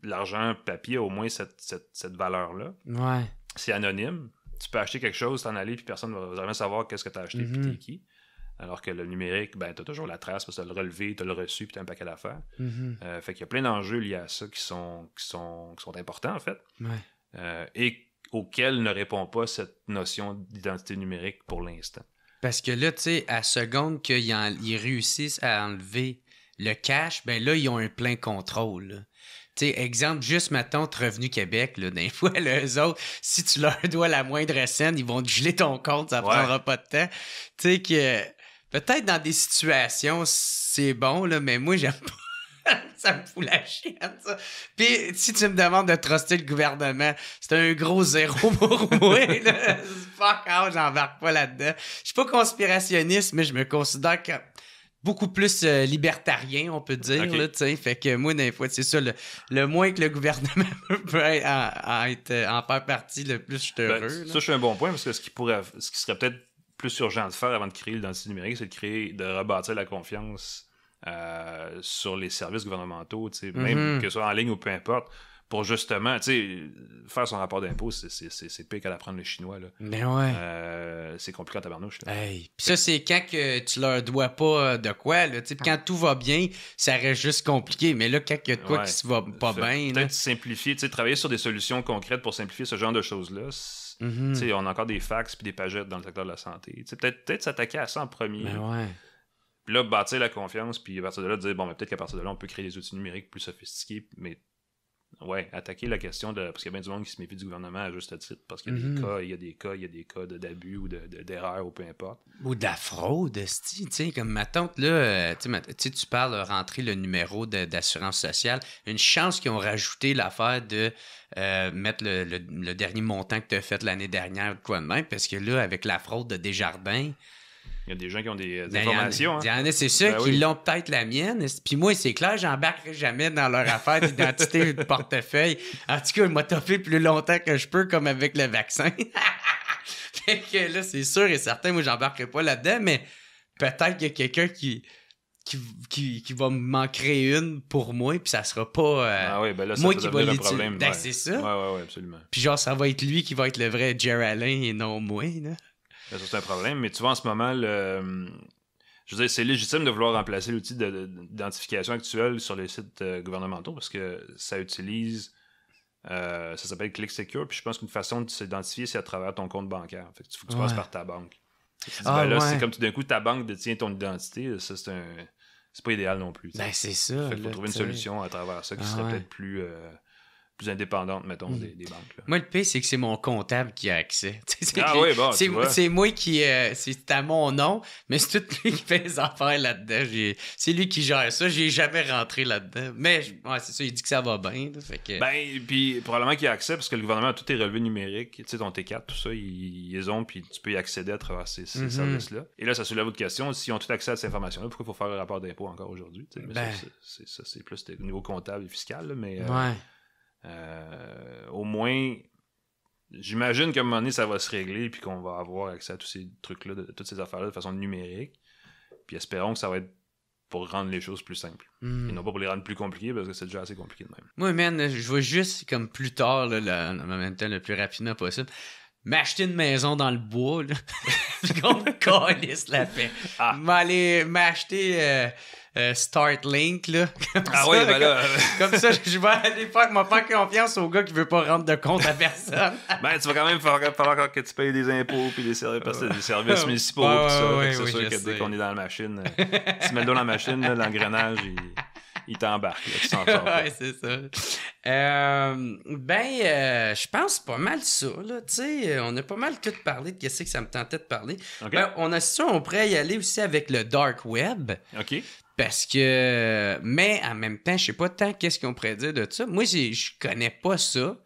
l'argent papier a au moins cette valeur-là. Ouais. C'est anonyme. Tu peux acheter quelque chose, t'en aller, puis personne ne va vraiment savoir qu'est-ce que tu as acheté, puis t'es qui. Alors que le numérique, ben, t'as toujours la trace, parce que t'as le relevé, t'as le reçu, puis t'as un paquet d'affaires. Fait qu'il y a plein d'enjeux liés à ça qui sont importants, en fait. Ouais. Et auxquels ne répond pas cette notion d'identité numérique pour l'instant. Parce que là, tu sais, à seconde qu'ils réussissent à enlever le cash, ben là, ils ont un plein contrôle. Tu sais, exemple, juste, mettons, Revenu Québec, là, des fois, là, eux autres, si tu leur dois la moindre scène, ils vont te geler ton compte, ça prendra pas de temps. Tu sais que peut-être dans des situations, c'est bon, là, mais moi, j'aime pas. Ça me fout la chienne, ça. Puis, si tu me demandes de truster le gouvernement, c'est un gros 0 pour moi, là. Fuck out, j'embarque pas là-dedans. Je suis pas conspirationniste, mais je me considère comme beaucoup plus libertarien, on peut dire, là, tu sais. Fait que moi, des fois, c'est ça, le moins que le gouvernement peut en faire partie, le plus je suis heureux. Ça, c'est un bon point, parce que ce qui serait peut-être plus urgent de faire avant de créer l'identité numérique, c'est de rebâtir la confiance sur les services gouvernementaux, même que ce soit en ligne ou peu importe, pour justement, faire son rapport d'impôt, c'est pire qu'à l'apprendre le chinois, là. Mais ouais. C'est compliqué en tabarnouche, là. Hey. Puis ça, c'est quand que tu leur dois pas de quoi, là. Puis quand tout va bien, ça reste juste compliqué. Mais là, quand il y a de quoi qui se va pas bien... Peut-être simplifier, travailler sur des solutions concrètes pour simplifier ce genre de choses-là. On a encore des fax puis des pagettes dans le secteur de la santé. Peut-être s'attaquer à ça en premier. Mais ouais. Puis là, bâtir la confiance, puis à partir de là, dire, bon, peut-être qu'à partir de là, on peut créer des outils numériques plus sophistiqués, mais ouais, attaquer la question de... Parce qu'il y a bien du monde qui se méfie du gouvernement à juste titre, parce qu'il y a des cas d'abus ou d'erreurs ou peu importe. Ou de la fraude, tu sais, comme ma tante, là, tu parles de rentrer le numéro d'assurance sociale. Une chance qu'ils ont rajouté l'affaire de mettre le dernier montant que tu as fait l'année dernière, quoi de même, parce que là, avec la fraude de Desjardins... Il y a des gens qui ont des informations. Il y en a, c'est ça, qui l'ont peut-être la mienne. Puis moi, c'est clair, j'embarquerai jamais dans leur affaire d'identité ou de portefeuille. En tout cas, il m'a topé plus longtemps que je peux, comme avec le vaccin. Fait que là, c'est sûr et certain, moi, j'embarquerai pas là-dedans, mais peut-être qu'il y a quelqu'un qui va m'en créer une pour moi, puis ça sera pas moi qui va l'utiliser. Ben, c'est ça. Ouais, absolument. Puis genre, ça va être lui qui va être le vrai Jerry Allen et non moi, là. Ça, c'est un problème, mais tu vois, en ce moment, je veux dire, c'est légitime de vouloir remplacer l'outil d'identification actuel sur les sites gouvernementaux parce que ça utilise, ça s'appelle Click Secure, puis je pense qu'une façon de s'identifier, c'est à travers ton compte bancaire. Fait que il faut que tu passes par ta banque. C'est comme tout d'un coup, ta banque détient ton identité, ça, c'est pas idéal non plus. Ben, c'est ça. Fait qu'il faut trouver une solution à travers ça qui serait peut-être plus plus indépendantes, mettons, des banques. Là. Moi, le pire, c'est que c'est mon comptable qui a accès. Oui, bon, c'est moi qui... c'est à mon nom, mais c'est tout lui qui fait les affaires là-dedans. C'est lui qui gère ça. J'ai jamais rentré là-dedans. Mais, c'est ça, il dit que ça va bien. Là, fait que... Ben, puis probablement qu'il y a accès, parce que le gouvernement a tous tes relevés numériques. Tu sais, ton T4, tout ça, ils les ont, puis tu peux y accéder à travers ces services-là. Et là, ça soulève votre question. S'ils ont tout accès à cette information-là, pourquoi il faut faire le rapport d'impôt encore aujourd'hui? Ça, c'est plus au niveau comptable et fiscal, là, mais... au moins, j'imagine qu'à un moment donné, ça va se régler puis qu'on va avoir accès à tous ces trucs-là, toutes ces affaires-là de façon numérique. Puis espérons que ça va être pour rendre les choses plus simples. Et non pas pour les rendre plus compliquées parce que c'est déjà assez compliqué de même. Moi, man, je veux juste, comme plus tard, là, en même temps, le plus rapidement possible, m'acheter une maison dans le bois, là. Puis qu'on me calisse la paix. M'aller m'acheter Startlink, là. Comme ça, je vais aller faire confiance au gars qui veut pas rendre de compte à personne. Ben, tu vas quand même falloir que tu payes des impôts puis des services municipaux tout ça. C'est sûr que dès qu'on est dans la machine, tu mets le dos dans la machine, là, l'engrenage, il t'embarque, là, tu s'en sors. Ouais, c'est ça. Je pense pas mal ça, là, tu sais, on a pas mal tout parlé de qu'est-ce que ça me tentait de parler. Okay. On pourrait y aller aussi avec le dark web. OK. Parce que, mais en même temps, je sais pas tant qu'est-ce qu'on pourrait dire de ça. Moi, je connais pas ça.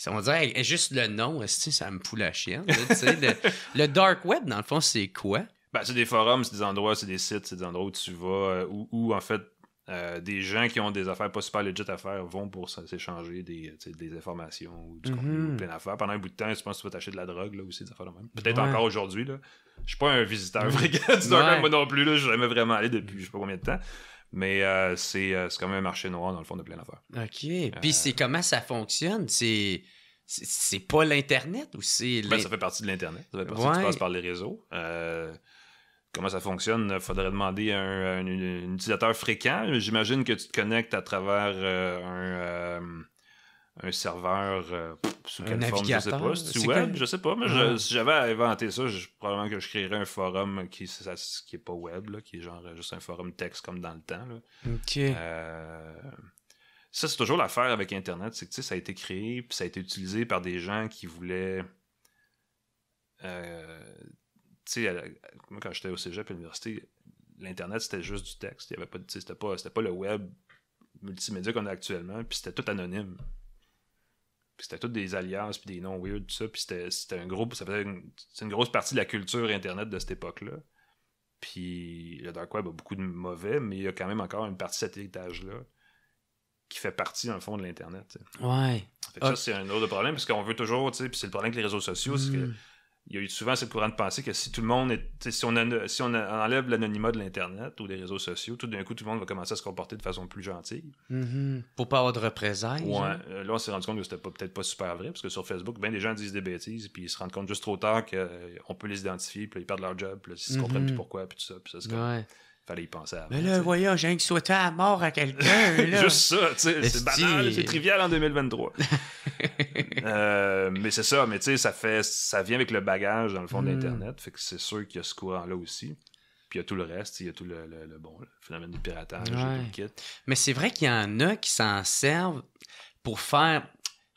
On dirait juste le nom, ça me fout la chienne. Là, le dark web, dans le fond, c'est quoi? Ben, c'est des forums, c'est des endroits, c'est des sites, c'est des endroits où tu vas, où en fait, des gens qui ont des affaires pas super legit à faire vont pour s'échanger des informations ou du contenu ou plein d'affaires. Pendant un bout de temps, je pense que tu vas t'acheter de la drogue là, aussi, des affaires de même. Peut-être encore aujourd'hui. Là. Je suis pas un visiteur fréquent du dark web, moi non plus. Je suis jamais vraiment allé depuis je sais pas combien de temps. Mais c'est quand même un marché noir dans le fond de plein d'affaires. OK. Puis c'est comment ça fonctionne? C'est pas l'Internet ou c'est... Ça fait partie de l'Internet. Ça fait partie tu passes par les réseaux. Comment ça fonctionne? Il faudrait demander à un utilisateur fréquent. J'imagine que tu te connectes à travers un serveur sous quelle forme, je sais pas. C'est web, je sais pas. Mais si j'avais inventé ça, probablement que je créerais un forum qui est pas web, là, qui est genre juste un forum texte comme dans le temps. Là. OK. Ça, c'est toujours l'affaire avec Internet. C'est que ça a été créé puis ça a été utilisé par des gens qui voulaient... moi, quand j'étais au cégep à l'université, l'Internet, c'était juste du texte. Il y avait pas, c'était pas le web multimédia qu'on a actuellement, puis c'était tout anonyme. Puis c'était tout des alias, puis des noms weird, tout ça. Puis c'était un gros... c'est une grosse partie de la culture Internet de cette époque-là. Puis le dark web a beaucoup de mauvais, mais il y a quand même encore une partie de cet héritage-là qui fait partie, dans le fond, de l'Internet. T'sais. Ouais. Fait que ça, c'est un autre problème, parce qu'on veut toujours... Puis c'est le problème avec les réseaux sociaux, c'est que il y a eu souvent ce courant de pensée que si tout le monde si on enlève l'anonymat de l'Internet ou des réseaux sociaux, tout d'un coup, tout le monde va commencer à se comporter de façon plus gentille. Pour pas avoir de représailles. Ouais. Là, on s'est rendu compte que c'était peut-être pas super vrai, parce que sur Facebook, bien des gens disent des bêtises, puis ils se rendent compte juste trop tard qu'on peut les identifier, puis ils perdent leur job, puis ils se comprennent plus pourquoi, puis tout ça. Puis ça, c'est comme... Fallait y penser avant. Mais là, voyons, j'ai souhaité à mort à quelqu'un. Juste ça, tu sais, c'est banal, c'est trivial en 2023. Mais c'est ça, mais tu sais, ça vient avec le bagage, dans le fond, de l'Internet. Fait que c'est sûr qu'il y a ce courant-là aussi. Puis il y a tout le reste, il y a tout le phénomène du piratage, tout le kit. Mais c'est vrai qu'il y en a qui s'en servent pour faire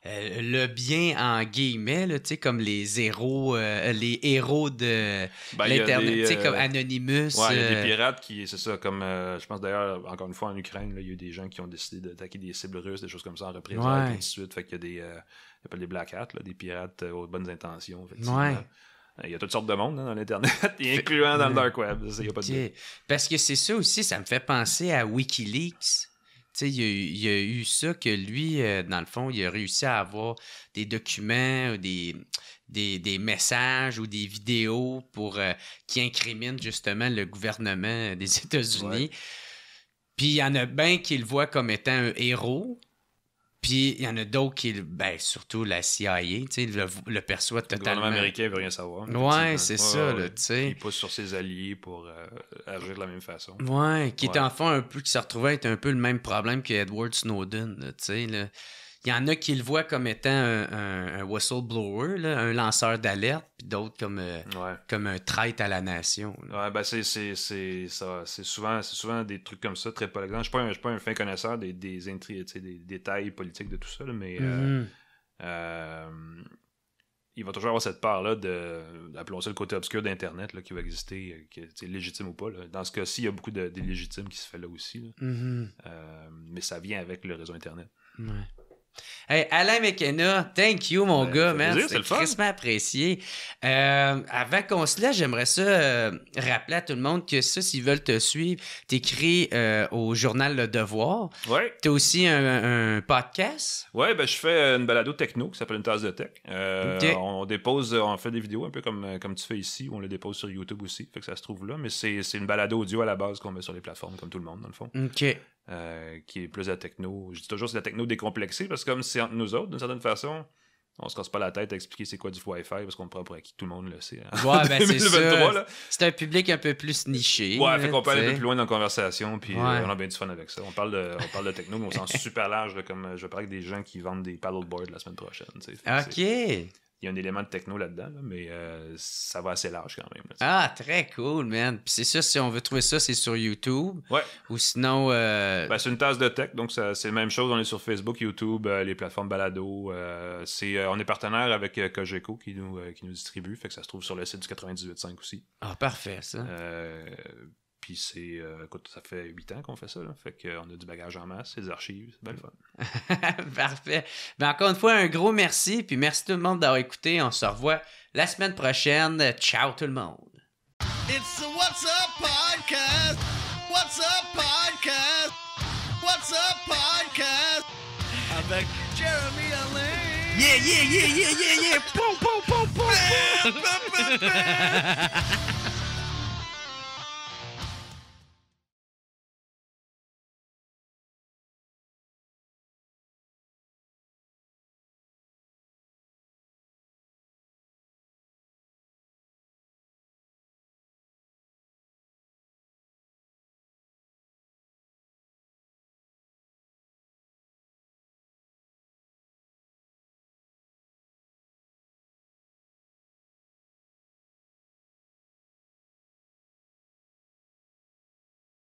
le bien en guillemets, tu sais, comme les héros de l'Internet, tu sais, comme Anonymous. Ouais, il y a des pirates qui, c'est ça, comme je pense d'ailleurs, encore une fois en Ukraine, il y a eu des gens qui ont décidé d'attaquer des cibles russes, des choses comme ça en représailles, et ainsi de suite. Fait qu'il y a ils appellent des Black Hats, des pirates aux bonnes intentions, effectivement. Il y a toutes sortes de monde dans l'Internet, incluant dans le Dark Web. Il y a pas de... Parce que c'est ça aussi, ça me fait penser à WikiLeaks. Tu sais, il y a eu ça que lui, dans le fond, il a réussi à avoir des documents, ou des messages ou des vidéos qui incriminent justement le gouvernement des États-Unis. Puis il y en a bien qui le voient comme étant un héros. Puis il y en a d'autres qui, surtout la CIA, tu sais, le perçoit totalement. Le gouvernement américain veut rien savoir. Ouais, c'est ça, là, tu sais. Il pousse sur ses alliés pour agir de la même façon. Ouais, qui est en fond un peu, qui se retrouvait être un peu le même problème que Edward Snowden, tu sais, là. il y en a qui le voient comme étant un whistleblower, là, un lanceur d'alerte, puis d'autres comme un traître à la nation. Là. Ouais, ben c'est souvent des trucs comme ça, très polygons. Je suis pas un fin connaisseur des détails politiques de tout ça, là, mais il va toujours avoir cette part-là appelons ça le côté obscur d'Internet là, qui va exister, légitime ou pas. Là. Dans ce cas-ci, il y a beaucoup d'illégitime qui se fait là aussi. Là. Mais ça vient avec le réseau Internet. Ouais. Hey, Alain McKenna, thank you, mon gars, man. C'est tristement apprécié. Avant qu'on se laisse, j'aimerais ça rappeler à tout le monde que ça, s'ils veulent te suivre, t'écris au journal Le Devoir. Ouais. T'as aussi un podcast. Ouais, ben je fais une balado techno qui s'appelle Une tasse de tech. Okay. On fait des vidéos un peu comme tu fais ici, où on les dépose sur YouTube aussi. Fait que ça se trouve là, mais c'est une balado audio à la base qu'on met sur les plateformes, comme tout le monde, dans le fond. OK. Qui est plus la techno. Je dis toujours c'est la techno décomplexée parce que comme c'est entre nous autres, d'une certaine façon, on se casse pas la tête à expliquer c'est quoi du Wi-Fi parce qu'on prend pour acquis tout le monde le sait. Hein. Ouais, ben c'est ça. Là. C'est un public un peu plus niché. Ouais, fait qu'on peut aller un peu plus loin dans la conversation, puis ouais. On a bien du fun avec ça. On parle de techno, mais au sens super large, là, comme je vais parler avec des gens qui vendent des paddleboards la semaine prochaine. OK. Il y a un élément de techno là-dedans, là, mais ça va assez large quand même. Là, ah, très cool, man. Puis c'est ça, si on veut trouver ça, c'est sur YouTube. Ouais. Ou sinon... Ben, c'est une tasse de tech, donc c'est la même chose. On est sur Facebook, YouTube, les plateformes balado. On est partenaire avec Cogeco qui nous distribue, fait que ça se trouve sur le site du 98.5 aussi. Ah, parfait, ça. Puis écoute, ça fait 8 ans qu'on fait ça, là. Fait qu'on a du bagage en masse, c'est des archives, c'est bien le fun. Parfait. Ben encore une fois, un gros merci, puis merci tout le monde d'avoir écouté. On se revoit la semaine prochaine. Ciao tout le monde. It's the What's Up Podcast. What's Up Podcast. What's Up Podcast. Avec Jeremy Alain. Yeah, yeah, yeah, yeah, yeah, yeah. Poum, poum, poum, poum, poum.